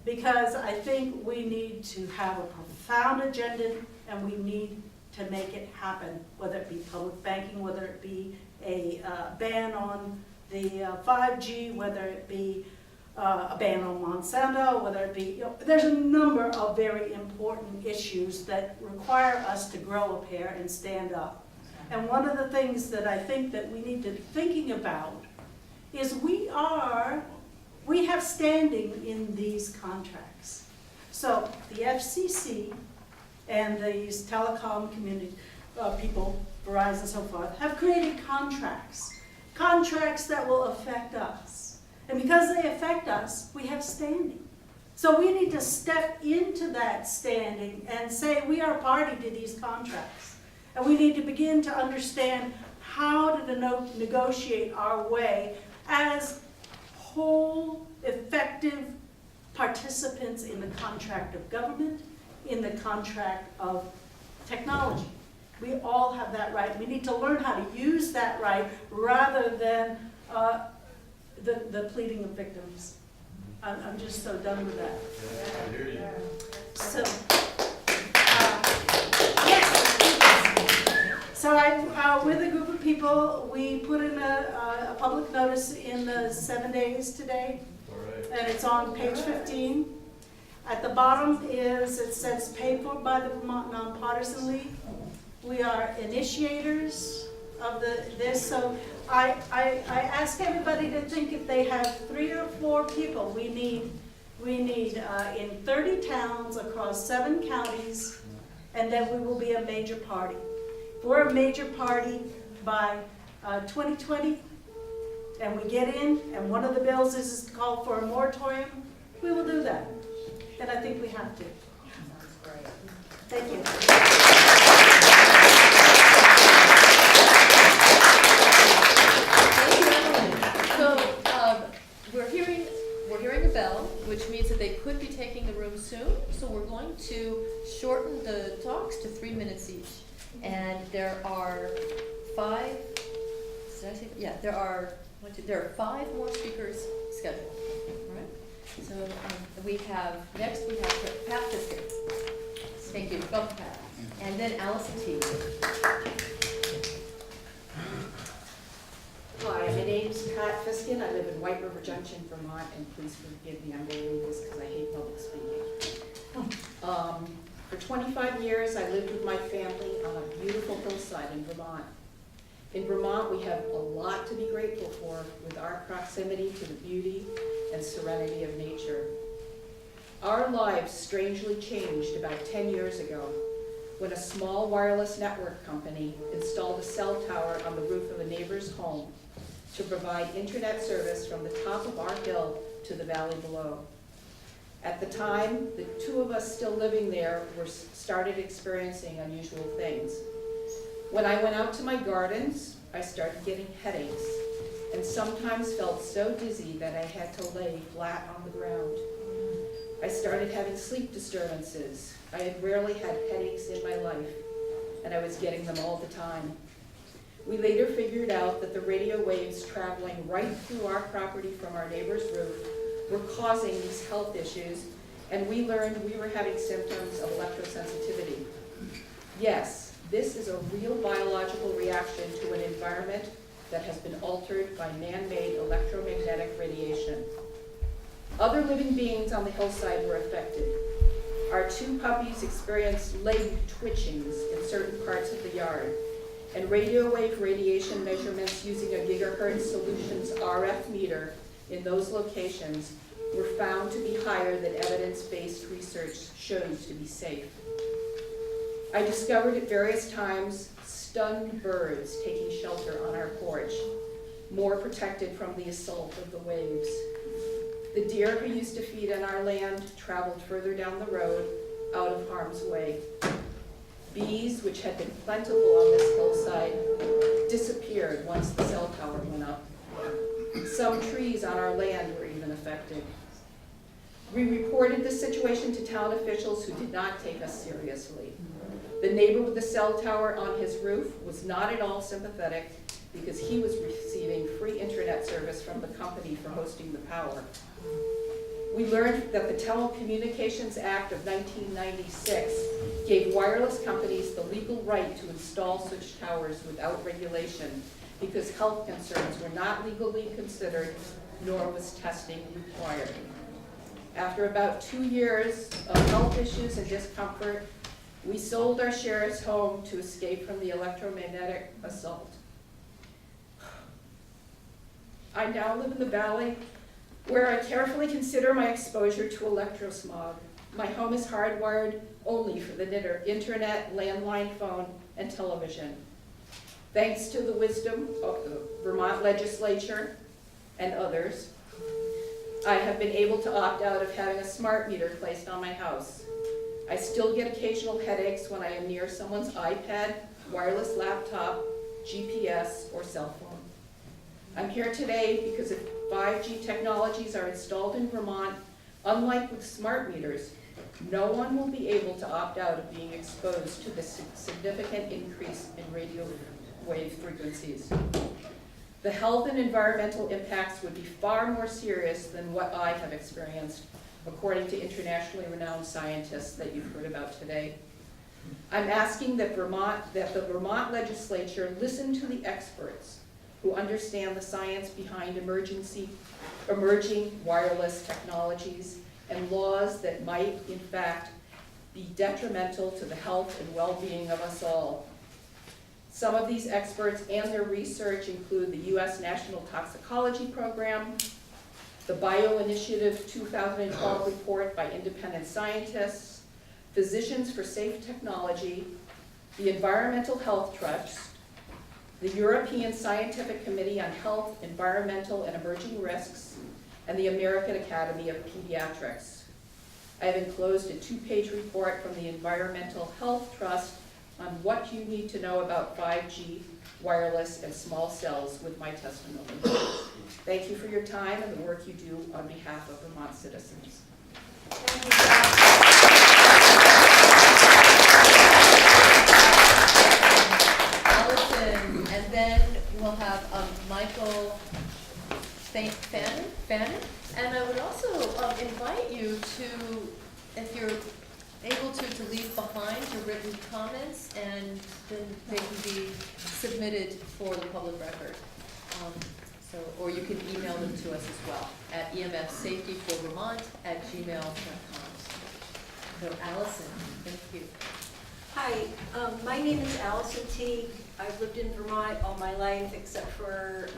because I think we need to have a profound agenda and we need to make it happen, whether it be public banking, whether it be a ban on the 5G, whether it be a ban on Monsanto, whether it be, there's a number of very important issues that require us to grow a pair and stand up. And one of the things that I think that we need to be thinking about is we have standing in these contracts. So the FCC and these telecom community people, Verizon and so forth, have created contracts that will affect us. And because they affect us, we have standing. So we need to step into that standing and say we are party to these contracts. And we need to begin to understand how to negotiate our way as whole, effective participants in the contract of government, in the contract of technology. We all have that right. We need to learn how to use that right rather than the pleading of victims. I'm just so done with that. So, So with a group of people, we put in a public notice in the 7 days today, and it's on page 15. At the bottom it says paid for by the Vermont Nonpartisan League. We are initiators of this, so I ask everybody to think if they have 3 or 4 people. We need in 30 towns across 7 counties, and then we will be a major party. We're a major party by 2020, and we get in, and one of the bills is to call for a moratorium. We will do that, and I think we have to. Thank you. So we're hearing a bell, which means that they could be taking the room soon. So we're going to shorten the talks to 3 minutes each. And there are 5. Did I say? Yeah, there are 5 more speakers scheduled. All right. So next we have Pat Fiskin. Thank you, welcome Pat. And then Allison T. Hi, my name's Pat Fiskin. I live in White River Junction, Vermont, and please forgive me, I'm going to read this because I hate public speaking. For 25 years, I lived with my family on a beautiful hillside in Vermont. In Vermont, we have a lot to be grateful for with our proximity to the beauty and serenity of nature. Our lives strangely changed about 10 years ago when a small wireless network company installed a cell tower on the roof of a neighbor's home to provide internet service from the top of our hill to the valley below. At the time, the 2 of us still living there started experiencing unusual things. When I went out to my gardens, I started getting headaches and sometimes felt so dizzy that I had to lay flat on the ground. I started having sleep disturbances. I had rarely had headaches in my life, and I was getting them all the time. We later figured out that the radio waves traveling right through our property from our neighbor's roof were causing these health issues, and we learned we were having symptoms of electrosensitivity. Yes, this is a real biological reaction to an environment that has been altered by man-made electromagnetic radiation. Other living beings on the hillside were affected. Our 2 puppies experienced leg twitchings in certain parts of the yard, and radio wave radiation measurements using a gigahertz solutions RF meter in those locations were found to be higher than evidence-based research shows to be safe. I discovered at various times stunned birds taking shelter on our porch, more protected from the assault of the waves. The deer who used to feed on our land traveled further down the road, out of harm's way. Bees, which had been plentiful on this hillside, disappeared once the cell tower went up. Some trees on our land were even affected. We reported the situation to town officials who did not take us seriously. The neighbor with the cell tower on his roof was not at all sympathetic because he was receiving free internet service from the company for hosting the power. We learned that the Telecommunications Act of 1996 gave wireless companies the legal right to install such towers without regulation because health concerns were not legally considered, nor was testing required. After about 2 years of health issues and discomfort, we sold our shares home to escape from the electromagnetic assault. I now live in the valley where I carefully consider my exposure to electrosmog. My home is hardwired only for the internet, landline phone, and television. Thanks to the wisdom of the Vermont Legislature and others, I have been able to opt out of having a smart meter placed on my house. I still get occasional headaches when I am near someone's iPad, wireless laptop, GPS, or cell phone. I'm here today because if 5G technologies are installed in Vermont, unlike with smart meters, no one will be able to opt out of being exposed to the significant increase in radio wave frequencies. The health and environmental impacts would be far more serious than what I have experienced, according to internationally renowned scientists that you've heard about today. I'm asking that the Vermont Legislature listen to the experts who understand the science behind emerging wireless technologies and laws that might, in fact, be detrimental to the health and well-being of us all. Some of these experts and their research include the U.S. National Toxicology Program, the BioInitiative 2012 report by independent scientists, Physicians for Safe Technology, the Environmental Health Trust, the European Scientific Committee on Health, Environmental, and Emerging Risks, and the American Academy of Pediatrics. I have enclosed a 2-page report from the Environmental Health Trust on what you need to know about 5G, wireless, and small cells with my testimony. Thank you for your time and the work you do on behalf of Vermont citizens. Allison, and then we'll have Michael Fannin. And I would also invite you to, if you're able to leave behind your written comments, and then they can be submitted for the public record. Or you can email them to us as well at emfsafetyforvermont@gmail.com. So Allison, thank you. Hi, my name is Allison Teague. I've lived in Vermont all my life except for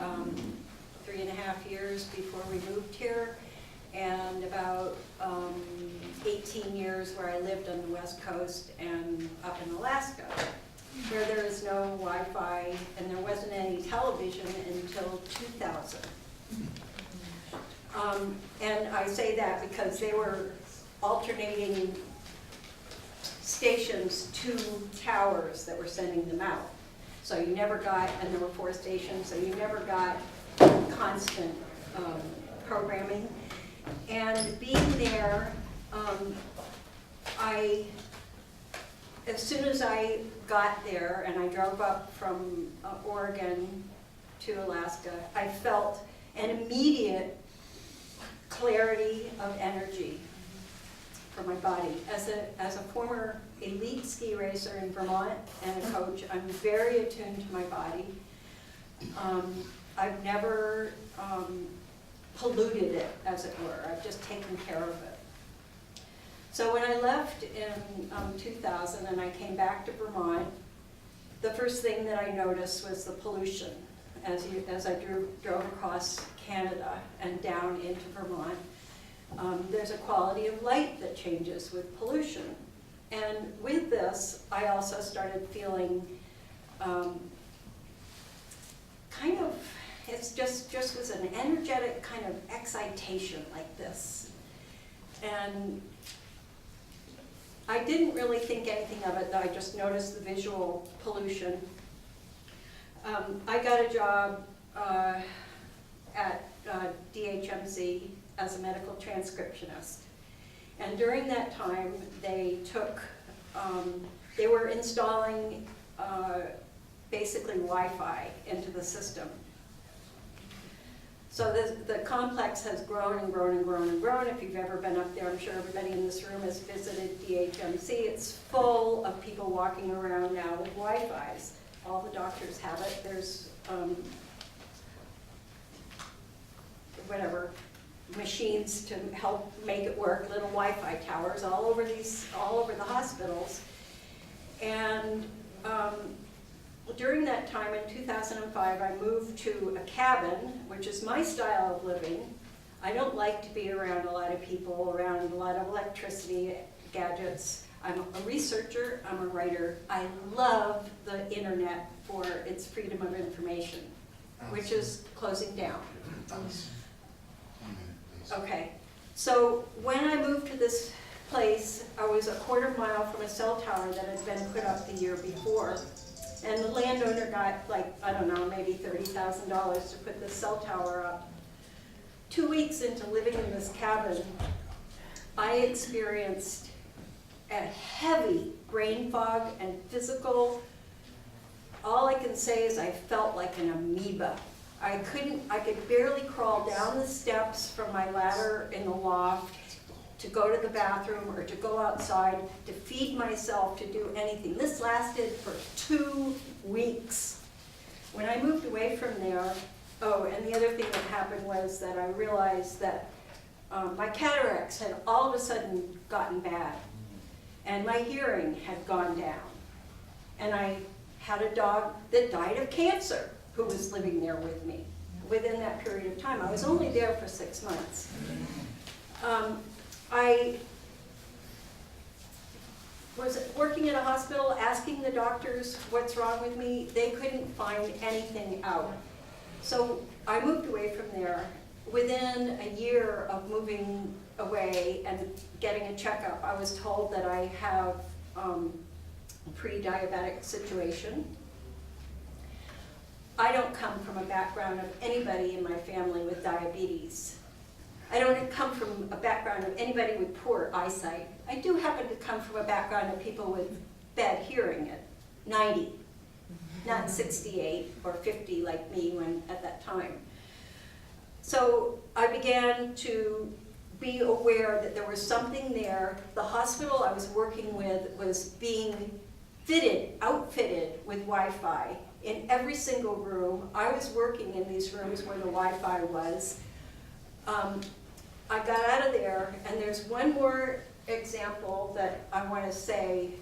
3.5 years before we moved here, and about 18 years where I lived on the West Coast and up in Alaska, where there is no Wi-Fi and there wasn't any television until 2000. And I say that because they were alternating stations to towers that were sending them out. So you never got, and there were 4 stations, so you never got constant programming. And being there, as soon as I got there and I drove up from Oregon to Alaska, I felt an immediate clarity of energy for my body. As a former elite ski racer in Vermont and a coach, I'm very attuned to my body. I've never polluted it, as it were. I've just taken care of it. So when I left in 2000 and I came back to Vermont, the first thing that I noticed was the pollution. As I drove across Canada and down into Vermont, there's a quality of light that changes with pollution. And with this, I also started feeling kind of, it's just was an energetic kind of excitation like this. And I didn't really think anything of it, though I just noticed the visual pollution. I got a job at DHMZ as a medical transcriptionist. And during that time, they were installing basically Wi-Fi into the system. So the complex has grown and grown and grown and grown. If you've ever been up there, I'm sure everybody in this room has visited DHMC. It's full of people walking around now with Wi-Fis. All the doctors have it. There's machines to help make it work, little Wi-Fi towers all over the hospitals. And during that time in 2005, I moved to a cabin, which is my style of living. I don't like to be around a lot of people, around a lot of electricity, gadgets. I'm a researcher, I'm a writer. I love the internet for its freedom of information, which is closing down. 1 minute, please. Okay, so when I moved to this place, I was a quarter mile from a cell tower that had been put up the year before. And the landowner got, like, I don't know, maybe $30,000 to put this cell tower up. 2 weeks into living in this cabin, I experienced a heavy brain fog and physical. All I can say is I felt like an amoeba. I could barely crawl down the steps from my ladder in the loft to go to the bathroom or to go outside, to feed myself, to do anything. This lasted for 2 weeks. When I moved away from there, oh, and the other thing that happened was that I realized that my cataracts had all of a sudden gotten bad, and my hearing had gone down. And I had a dog that died of cancer who was living there with me within that period of time. I was only there for 6 months. I was working at a hospital asking the doctors what's wrong with me. They couldn't find anything out. So I moved away from there. Within a year of moving away and getting a checkup, I was told that I have a pre-diabetic situation. I don't come from a background of anybody in my family with diabetes. I don't come from a background of anybody with poor eyesight. I do happen to come from a background of people with bad hearing at 90, not 68 or 50 like me at that time. So I began to be aware that there was something there. The hospital I was working with was being outfitted with Wi-Fi in every single room. I was working in these rooms where the Wi-Fi was. I got out of there, and there's one more example that I want to say.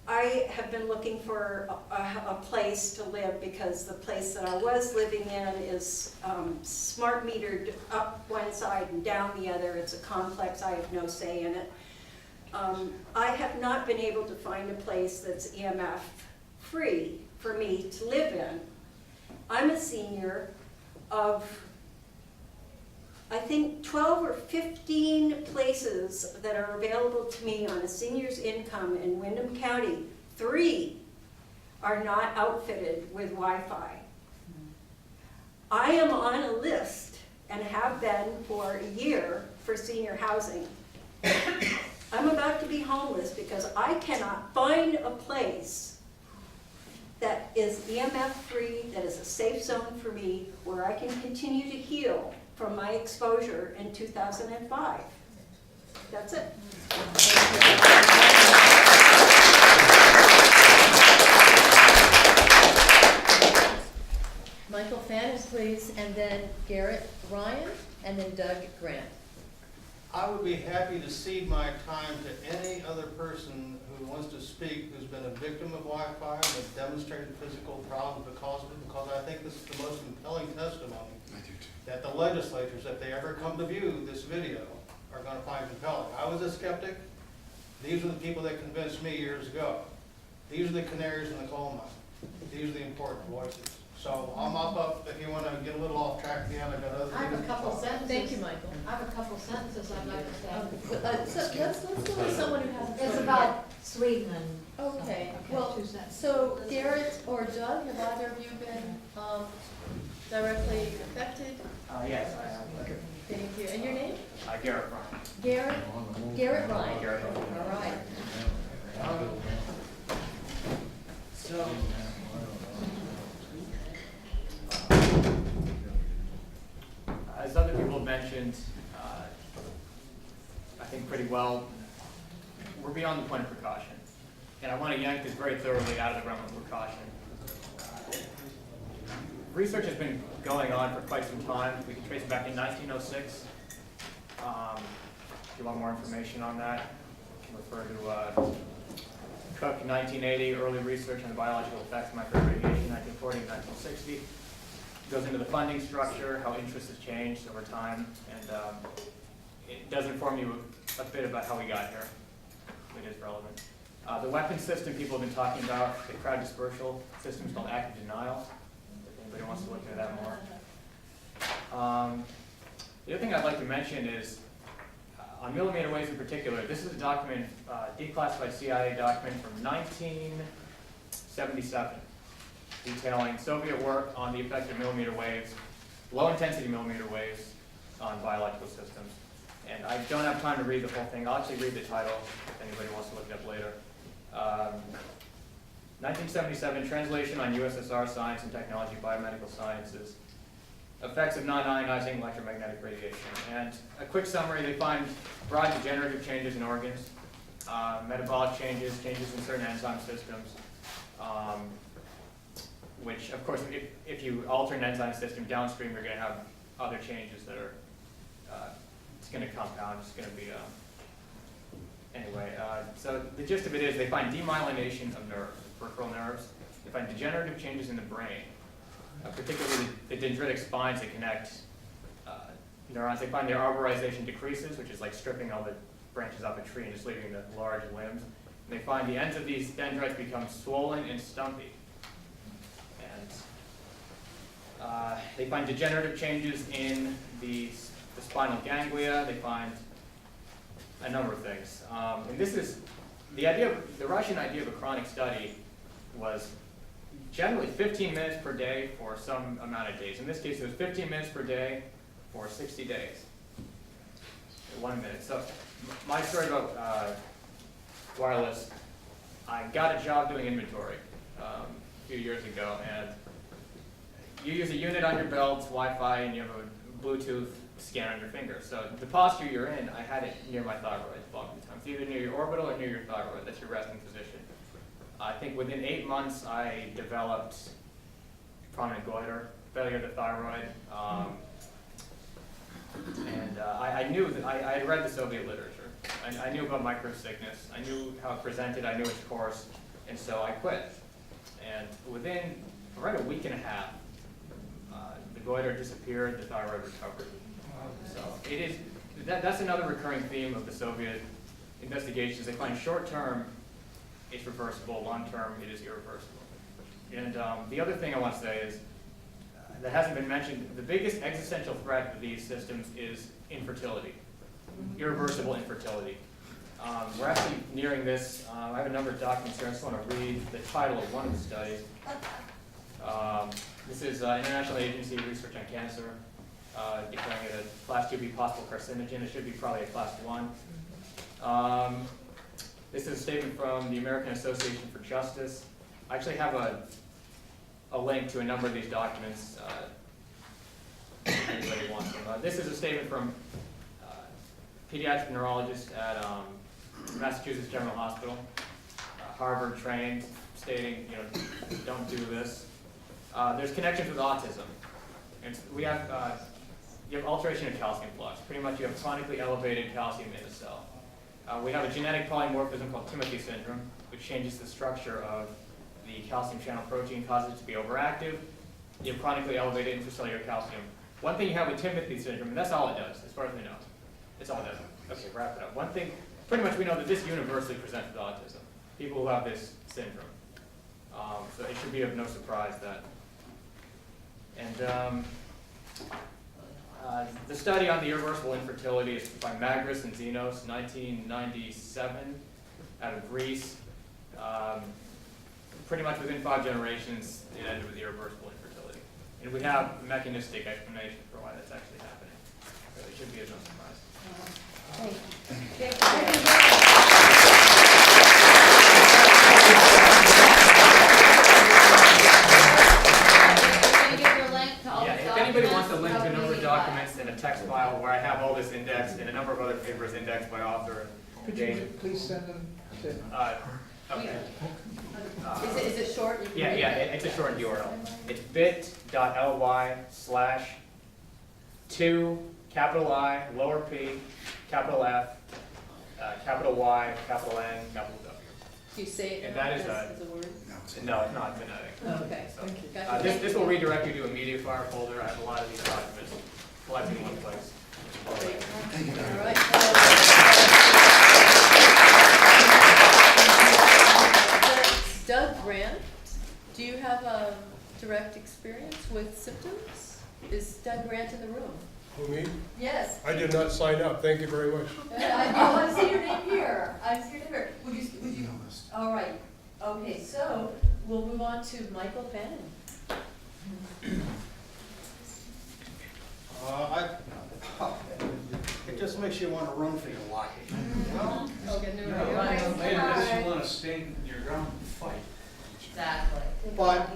I have been looking for a place to live because the place that I was living in is smart metered up one side and down the other. It's a complex. I have no say in it. I have not been able to find a place that's EMF free for me to live in. I'm a senior of, I think, 12 or 15 places that are available to me on a senior's income in Windham County. 3 are not outfitted with Wi-Fi. I am on a list and have been for a year for senior housing. I'm about to be homeless because I cannot find a place that is EMF free, that is a safe zone for me, where I can continue to heal from my exposure in 2005. That's it. Michael Fannin, please, and then Garrett Ryan, and then Doug Grant. I would be happy to cede my time to any other person who wants to speak who's been a victim of Wi-Fi and has demonstrated physical problems because of it, because I think this is the most compelling testimony that the legislatures, if they ever come to view this video, are going to find compelling. I was a skeptic. These are the people that convinced me years ago. These are the canaries in the coal mine. These are the important voices. So I'll mop up if you want to get a little off track again. I've got other things. I have a couple sentences. Thank you, Michael. I have a couple sentences I'd like to say. So let's go with someone who hasn't. It's about Sweden and. Okay, Okay, well, 2 sentences. so Garrett or Doug, have either of you been directly affected? Yes, I have. Thank you. And your name? Garrett Ryan. Garrett Ryan. Garrett Ryan. All right. So, mentioned, I think pretty well, we're beyond the point of precaution. And I want to yank this very thoroughly out of the realm of precaution. Research has been going on for quite some time. We can trace it back in 1906. If you want more information on that, you can refer to Cook, 1980, early research on the biological effects of microwave radiation, 1940 and 1960. Goes into the funding structure, how interest has changed over time, and it does inform you a bit about how we got here. It is relevant. The weapon system people have been talking about, the crowd dispersal system is called active denial. If anybody wants to look into that more. The other thing I'd like to mention is, on millimeter waves in particular, this is a document, declassified CIA document from 1977, detailing Soviet work on the effect of millimeter waves, low-intensity millimeter waves on biological systems. And I don't have time to read the whole thing. I'll actually read the title if anybody wants to look it up later. 1977, Translation on USSR Science and Technology, Biomedical Sciences, Effects of Non-Ionizing Electromagnetic Radiation. And a quick summary, they find broad degenerative changes in organs, metabolic changes, changes in certain enzyme systems, which, of course, if you alter an enzyme system downstream, you're going to have other changes that are, it's going to compound, it's going to be, anyway. So the gist of it is they find demyelination of nerves, peripheral nerves. They find degenerative changes in the brain, particularly the dendritic spines that connect neurons. They find their arborization decreases, which is like stripping all the branches off a tree and just leaving the large limbs. And they find the ends of these dendrites become swollen and stumpy. And they find degenerative changes in the spinal ganglia. They find a number of things. And this is, the Russian idea of a chronic study was generally 15 minutes per day for some amount of days. In this case, it was 15 minutes per day for 60 days. 1 minute. So my story about wireless, I got a job doing inventory a few years ago, and you use a unit on your belt, Wi-Fi, and you have a Bluetooth scan on your finger. So the posture you're in, I had it near my thyroid the bulk of the time. It's either near your orbital or near your thyroid. That's your resting position. I think within 8 months, I developed prominent goiter, failure of the thyroid, and I knew that I had read the Soviet literature. I knew about microsickness. I knew how it presented. I knew its course, and so I quit. And within around a week and a half, the goiter disappeared. The thyroid recovered. So it is. That's another recurring theme of the Soviet investigations. They find short-term it's reversible, long-term it is irreversible. And the other thing I want to say is, that hasn't been mentioned, the biggest existential threat of these systems is infertility, irreversible infertility. We're actually nearing this. I have a number of documents here. I just want to read the title of one of the studies. This is International Agency of Research on Cancer, declaring it a Class 2B possible carcinogen. It should be probably a Class 1. This is a statement from the American Association for Justice. I actually have a link to a number of these documents if anybody wants them. This is a statement from a pediatric neurologist at Massachusetts General Hospital, Harvard trained, stating, don't do this. There's connections with autism. And you have alteration of calcium flux. Pretty much you have chronically elevated calcium in a cell. We have a genetic polymorphism called Timothy syndrome, which changes the structure of the calcium channel protein, causes it to be overactive. You have chronically elevated intracellular calcium. One thing you have with Timothy syndrome, and that's all it does, as far as we know. That's all it does. Okay, wrap it up. One thing, pretty much we know that this universally presents with autism. People who have this syndrome. So it should be of no surprise that. And the study on the irreversible infertility is by Magris and Xenos, 1997, out of Greece. Pretty much within 5 generations, it ended with irreversible infertility. And we have a mechanistic explanation for why that's actually happening. So it should be of no surprise. Yeah, if anybody wants to link to a number of documents, documents in a text file where I have all this indexed and a number of other papers indexed by author and date. Please send them to... Okay. Is it short? You can read it. It's a short URL. It's bit.ly/2 capital I, lower p, capital F, capital Y, capital N, capital W. Do you say it And now that is as a word? No, it's not phonetic. Okay. So, Gotcha. this will redirect you to a media file folder. I have a lot of these documents collected in one place. Thank you very All much. right. Doug Grant, do you have a direct experience with symptoms? Is Doug Grant in the room? Who, me? Yes. I did not sign up, thank you very much. I see your name here. I see your name here. Would you, all right. Okay, so we'll move on to Michael Bannon. It just makes you want to run for your life. Okay, no, It makes you want to stand your ground and fight. Exactly. But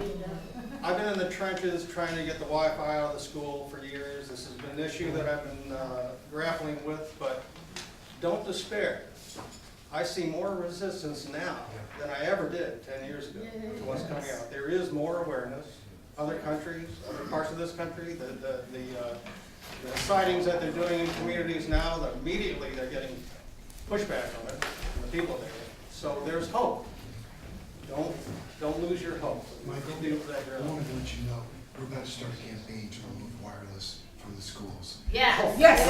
I've been in the trenches trying to get the Wi-Fi out of the school for years. This has been an issue that I've been grappling with, but don't despair. I see more resistance now than I ever did 10 years ago to what's coming out. There is more awareness. Other countries, other parts of this country, the sightings that they're doing in communities now, that immediately they're getting pushback on it from the people there. So there's hope. Don't lose your hope. Michael, I wanted to let you know, we're about to start a campaign to remove wireless from the schools. Yes. Oh. Yes.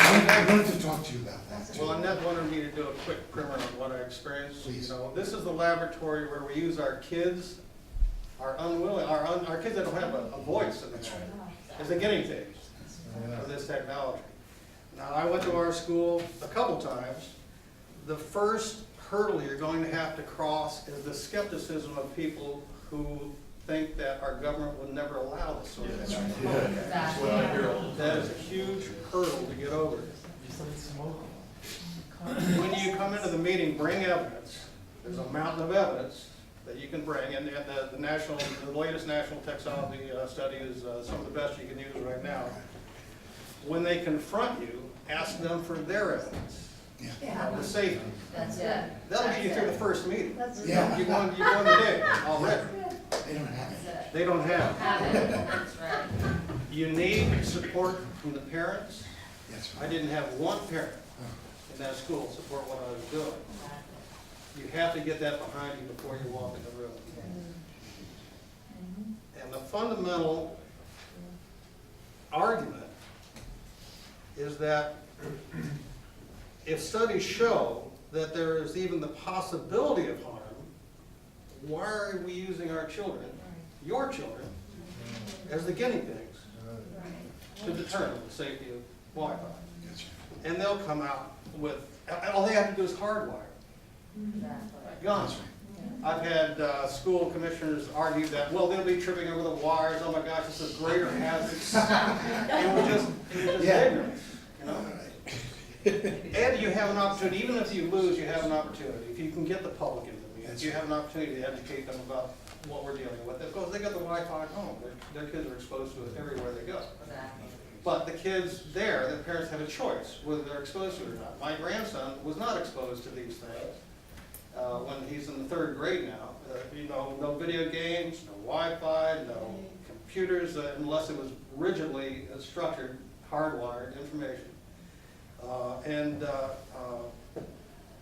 I wanted to talk to you about that. Well, Annette wanted me to do a quick primer on what I experienced. Please. You know, this is the laboratory where we use our kids, our kids that don't have a voice in the as the guinea pigs for this technology. Now, I went to our school a couple times. The first hurdle you're going to have to cross is the skepticism of people who think that our government would never allow this sort of thing. That is a huge hurdle to get over. When you come into the meeting, bring evidence. There's a mountain of evidence that you can bring, and the latest national technology study is some of the best you can use right now. When they confront you, ask them for their evidence. The safety. That's it. That'll get you through the first meeting. Yeah. You won the day already. They don't have it. They don't have it. That's right. You need support from the parents. Yes. I didn't have one parent in that school support what I was doing. You have to get that behind you before you walk in the room. And the fundamental argument is that if studies show that there is even the possibility of harm, why are we using our children, your children, as the guinea pigs to determine the safety of Wi-Fi? And they'll come out with, all they have to do is hardwire. Gone. I've had school commissioners argue that, well, they'll be tripping over the wires, oh my gosh, this is greater hazards. It was just ignorance, you know? And you have an opportunity, even if you lose, you have an opportunity. If you can get the public into the meetings, you have an opportunity to educate them about what we're dealing with. Of course, they got the Wi-Fi at home. Their kids are exposed to it everywhere they go. But the kids there, the parents have a choice whether they're exposed to it or not. My grandson was not exposed to these things when he's in the 3rd grade now. No video games, no Wi-Fi, no computers, unless it was rigidly structured, hardwired information.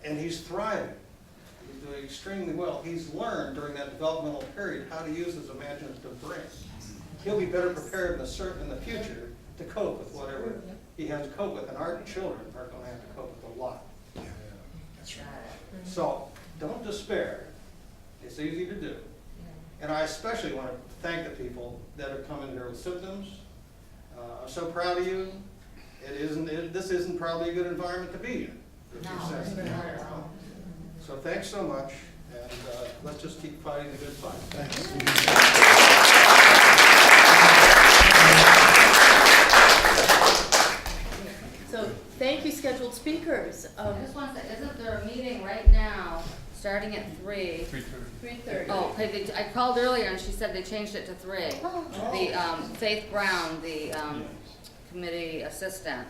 And he's thriving. He's doing extremely well. He's learned during that developmental period how to use his imaginative brain. He'll be better prepared in the future to cope with whatever he has to cope with. And our children are going to have to cope with a lot. So don't despair. It's easy to do. And I especially want to thank the people that are coming here with symptoms. I'm so proud of you. This isn't probably a good environment to be in. So thanks so much, and let's just keep fighting the good fight. Thanks. So, thank you, scheduled speakers. Just one second, isn't there a meeting right now starting at 3. 3:30. Oh, I called earlier and she said they changed it to 3. The, Faith Brown, the, committee assistant,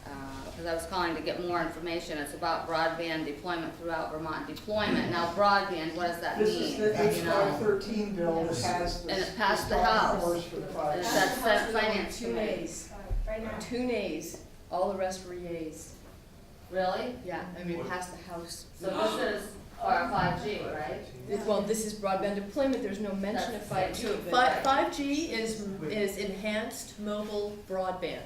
because I was calling to get more information. It's about broadband deployment throughout Vermont. Deployment, now broadband, what does that This mean? is the You know? H513 bill that has And this. it passed the this House. course for the And 5G. it's that Senate Finance Two Committee. nays. Two nays. All the rest were yays. Really? Yeah, I mean, it passed the House. So this is for 5G, right? Well, this is broadband deployment, there's no mention of That's 5G. it, but- 5G is enhanced mobile broadband.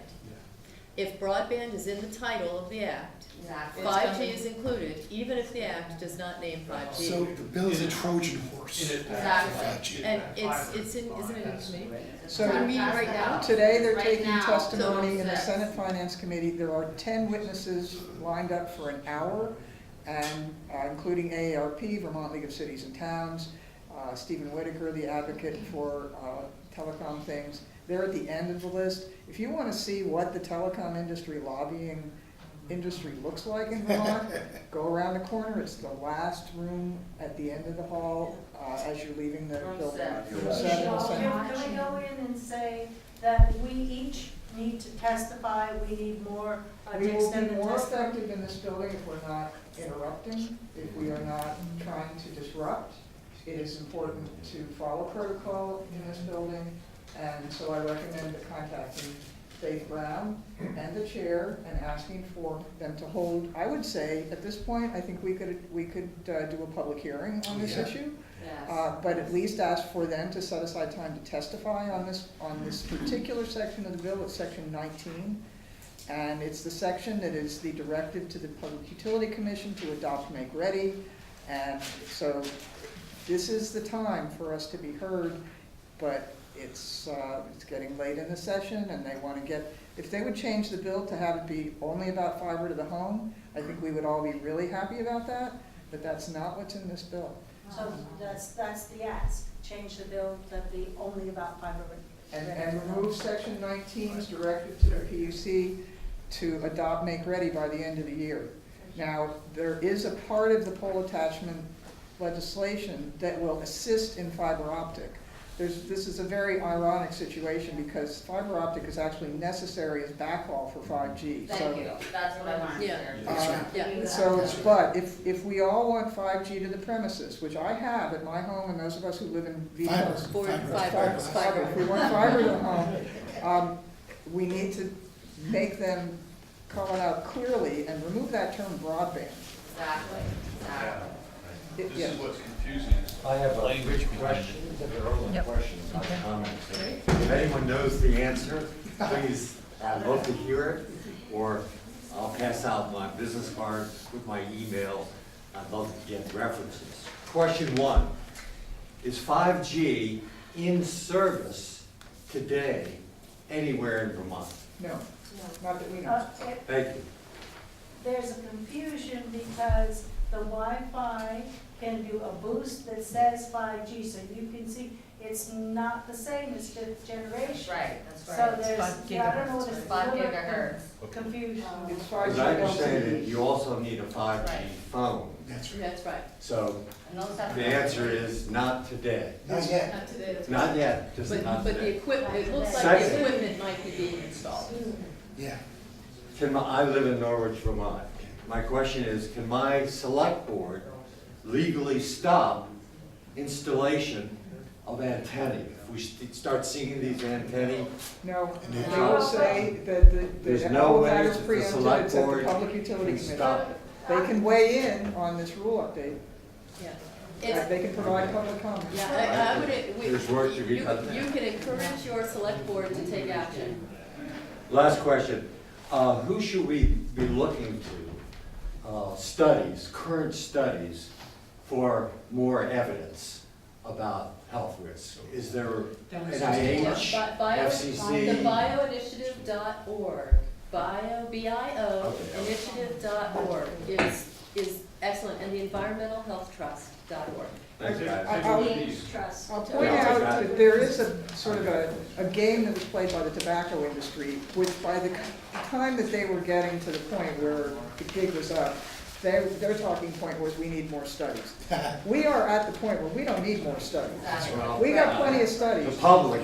If broadband is in the title of the act, Exactly. 5G is included, even if the act does not name 5G. So the bill is a Trojan horse. Exactly. And it's in, isn't it in committee right now? So It's in meeting right now? today, they're Right taking now. testimony in the So- Senate Finance Committee. There are 10 witnesses lined up for an hour, and including AARP, Vermont League of Cities and Towns, Stephen Whitaker, the advocate for telecom things. They're at the end of the list. If you want to see what the telecom industry lobbying industry looks like in Vermont, go around the corner. It's the last room at the end of the hall as you're leaving the Room building. six. Room 7, the Senate. Can we go in and say that we each need to testify, we need more, We will be extended more testimony? effective in this building if we're not interrupting, if we are not trying to disrupt. It is important to follow protocol in this building, and so I recommend contacting Faith Brown and the chair and asking for them to hold, I would say, at this point, I think we could do a public hearing on this issue. Yes. But at least ask for them to set aside time to testify on this particular section of the bill. It's section 19. And it's the section that is the directive to the Public Utility Commission to adopt Make Ready. And so this is the time for us to be heard, but it's getting late in the session, and they want to get, if they would change the bill to have it be only about fiber to the home, I think we would all be really happy about that, but that's not what's in this bill. So that's the ask, change the bill that be only about fiber. And remove section 19's directive to the PUC to adopt Make Ready by the end of the year. Now, there is a part of the pole attachment legislation that will assist in fiber optic. This is a very ironic situation because fiber optic is actually necessary as backhaul for 5G. Thank you, that's what I wanted to hear. So, but if we all want 5G to the premises, which I have at my home and those of us who live in Vito's. Fiber. If we want fiber to the home, we need to make them call it out clearly and remove that term broadband. Exactly. This is what's confusing. I have a quick question, there are only questions, not comments. If anyone knows the answer, please, I'd love to hear it, or I'll pass out my business card with my email. I'd love to get references. Question 1, is 5G in service today anywhere in Vermont? No, not that we know. Thank you. There's a confusion because the Wi-Fi can do a boost that says 5G, so you can see it's not the same as 5th generation. Right, that's right. So It's there's, 5 I don't know what it's. 5 gigahertz. Confusion. It's As 5G I understand LTE. it, you also need a 5G Right. phone. That's right. So And those have- the answer is not today. Not yet. Not today, that's right. Not yet, just not But the today. equipment, it looks like Second. the equipment might be being installed. Yeah. I live in Norwich, Vermont. My question is, can my select board legally stop installation of antennae? If we start seeing these antennae, No, they will say that there's all no of way that is that the preempted, select it's at the board Public Utility can Commission. stop it. They can weigh in on this rule update. Yeah. They can provide public comment. Yeah, I would, There's work to be done there. you can encourage your select board to take action. Last question, who should we be looking to, studies, current studies, for more evidence about health risk? Is there NIH, FCC? The bioinitiative.org, B-I-O, initiative.org is excellent, and the environmentalhealthttrust.org. Thanks, guys. I'll point out that there is a sort of a game that was played by the tobacco industry, which by the time that they were getting to the point where the gig was up, Their talking point was we need more studies. We are at the point where we don't need more studies. Well, We got plenty of The studies. public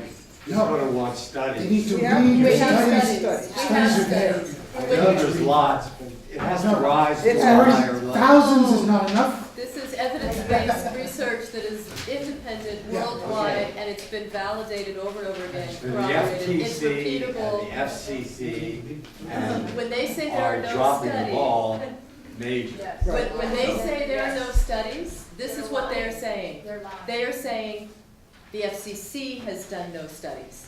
is gonna want studies. They need to We have- read we the have studies. studies. Studies are there. I know there's lots, but it has to rise to It a has. higher level. Thousands is not enough. This is evidence-based research that is independent Yeah, worldwide, and it's been validated over and over again, And the corroborated, it's FTC repeatable. and the FCC and When they say there are are no dropping the studies, ball major. when they say there are no studies, this is what they are saying. They're lying. They are saying the FCC has done no studies.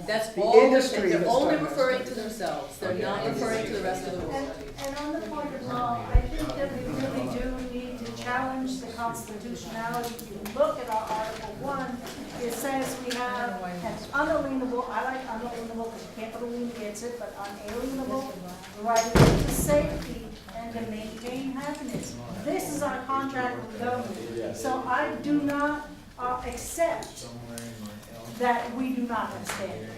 That's The all, industry they're has only done no referring to studies. themselves, they're not referring to the rest of the world. And on the point of law, I think that we really do need to challenge the constitutionality. If you look at our Article 1, it says we have an unalienable, I like unalienable because you can't put a lien against it, but unalienable right to safety and to maintain happiness. This is our contract with government. So I do not accept that we do not have standards.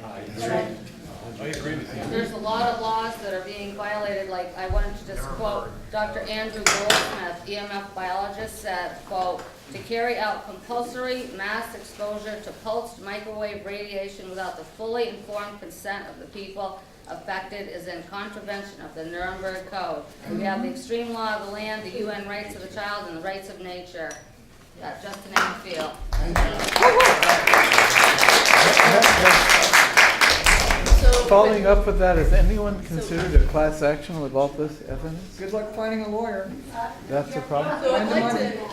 I agree with you. There's a lot of laws that are being violated, like I wanted to just quote Dr. Andrew Goldsmith, EMF biologist, said, quote, "To carry out compulsory mass exposure to pulsed microwave radiation without the fully informed consent of the people affected is in contravention of the Nuremberg Code. We have the extreme law of the land, the UN rights of the child, and the rights of nature." That's just to name a few. Following up with that, has anyone considered a class action with all this evidence? Good luck finding a lawyer. That's a problem? So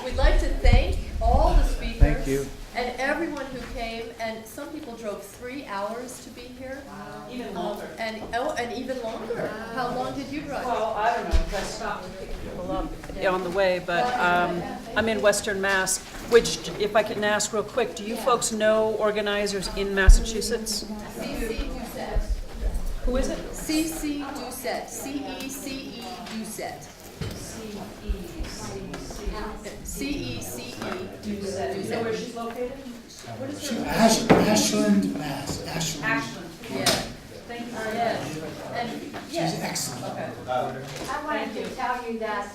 we'd like to thank all the speakers. Thank you. And everyone who came, and some people drove 3 hours to be here. Even longer. And even longer. How long did you drive? Well, I don't know, because I stopped to pick people up on the way, but I'm in Western Mass, which, if I can ask real quick, do you folks know organizers in Massachusetts? C.C. Doucette. Who is it? C.C. Doucette. C.E.C.E. Doucette. C.E.C.E. Do you know where she's located? What is She, her? Ashland, Mass. Ashland. Ashland. Yeah. Thank you. Yes. And, She's yes. excellent. Okay. I wanted to tell you that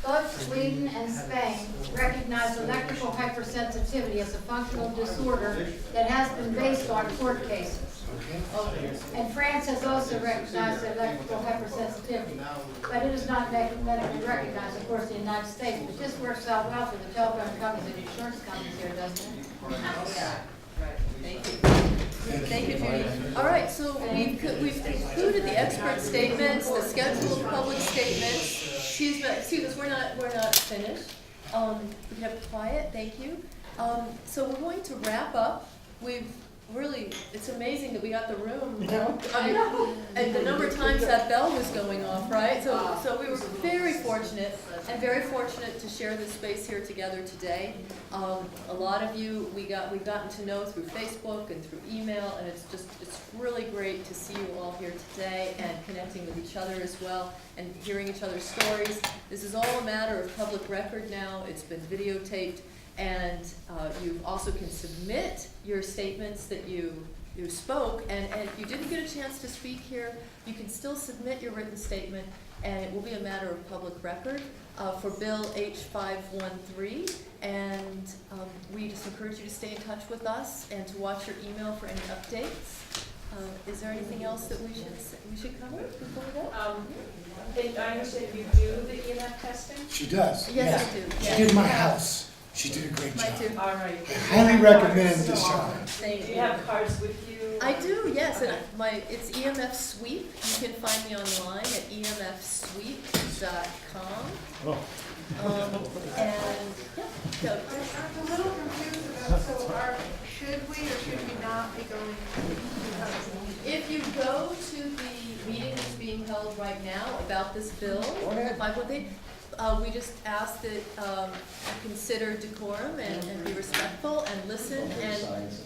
both Sweden and Spain recognize electrical hypersensitivity as a functional disorder that has been based on court cases. And France has also recognized electrical hypersensitivity, but it is not medically recognized, of course, in the United States. But this works out well for the telephone companies and insurance companies here, doesn't it? Yeah. Right. Thank you. Thank you, Judy. All right, so we've concluded the expert statements, the scheduled public statements. Excuse us, we're not finished. We have quiet, thank you. So we're going to wrap up. Really, it's amazing that we got the room. And the number of times that bell was going off, right? So we were very fortunate to share this space here together today. A lot of you we've gotten to know through Facebook and through email, and it's really great to see you all here today and connecting with each other as well and hearing each other's stories. This is all a matter of public record now. It's been videotaped. And you also can submit your statements that you spoke, and if you didn't get a chance to speak here, you can still submit your written statement, and it will be a matter of public record for Bill H513. And we just encourage you to stay in touch with us and to watch your email for any updates. Is there anything else that we should cover before we go? I understand you do the EMF testing? She does. Yes, I do. She Yes. did my house. She did a great Mine job. too. All right. I highly recommend this job. Thank Do you have cards with you? I do, yes, and it's EMF Sweep. You can find me online at emfsweep.com. Oh. And, yeah, so, I'm a little confused about, should we or should we not be going to if you go to the meeting that's being held right now about this bill, we just ask that you consider decorum and be respectful and listen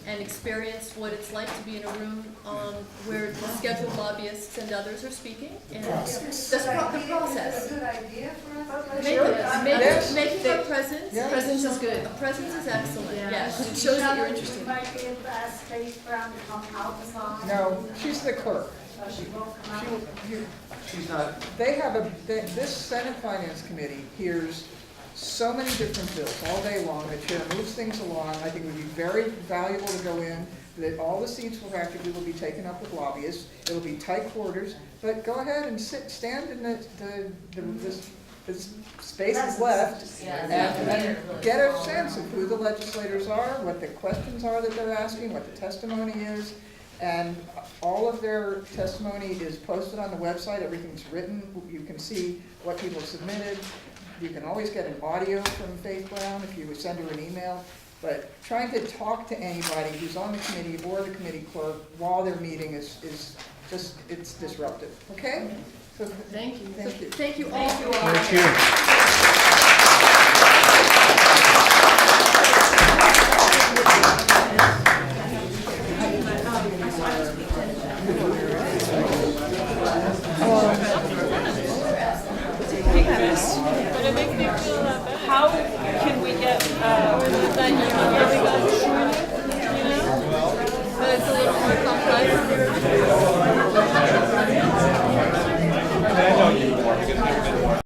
and experience what it's like to be in a room where the scheduled lobbyists and others are speaking. And the process. Is it a good idea for us? Making a presence. Yeah. Presence is good. A presence is excellent, yes. It It shows that you're You interested. might be able to ask Faith Brown to come outside. No, she's the clerk. she won't come out. She's not, This Senate Finance Committee hears so many different bills all day long. The chair moves things along. I think it would be very valuable to go in, that all the seats will practically will be taken up with lobbyists. It'll be tight quarters, but go ahead and stand in this space is left and get a sense of who the legislators are, what the questions are that they're asking, what the testimony is. And all of their testimony is posted on the website. Everything's written. You can see what people submitted. You can always get an audio from Faith Brown if you would send her an email. But trying to talk to anybody who's on the committee or the committee clerk while they're meeting is just, it's disruptive, okay? So Thank you. Thank you. Thank you all. Thank you.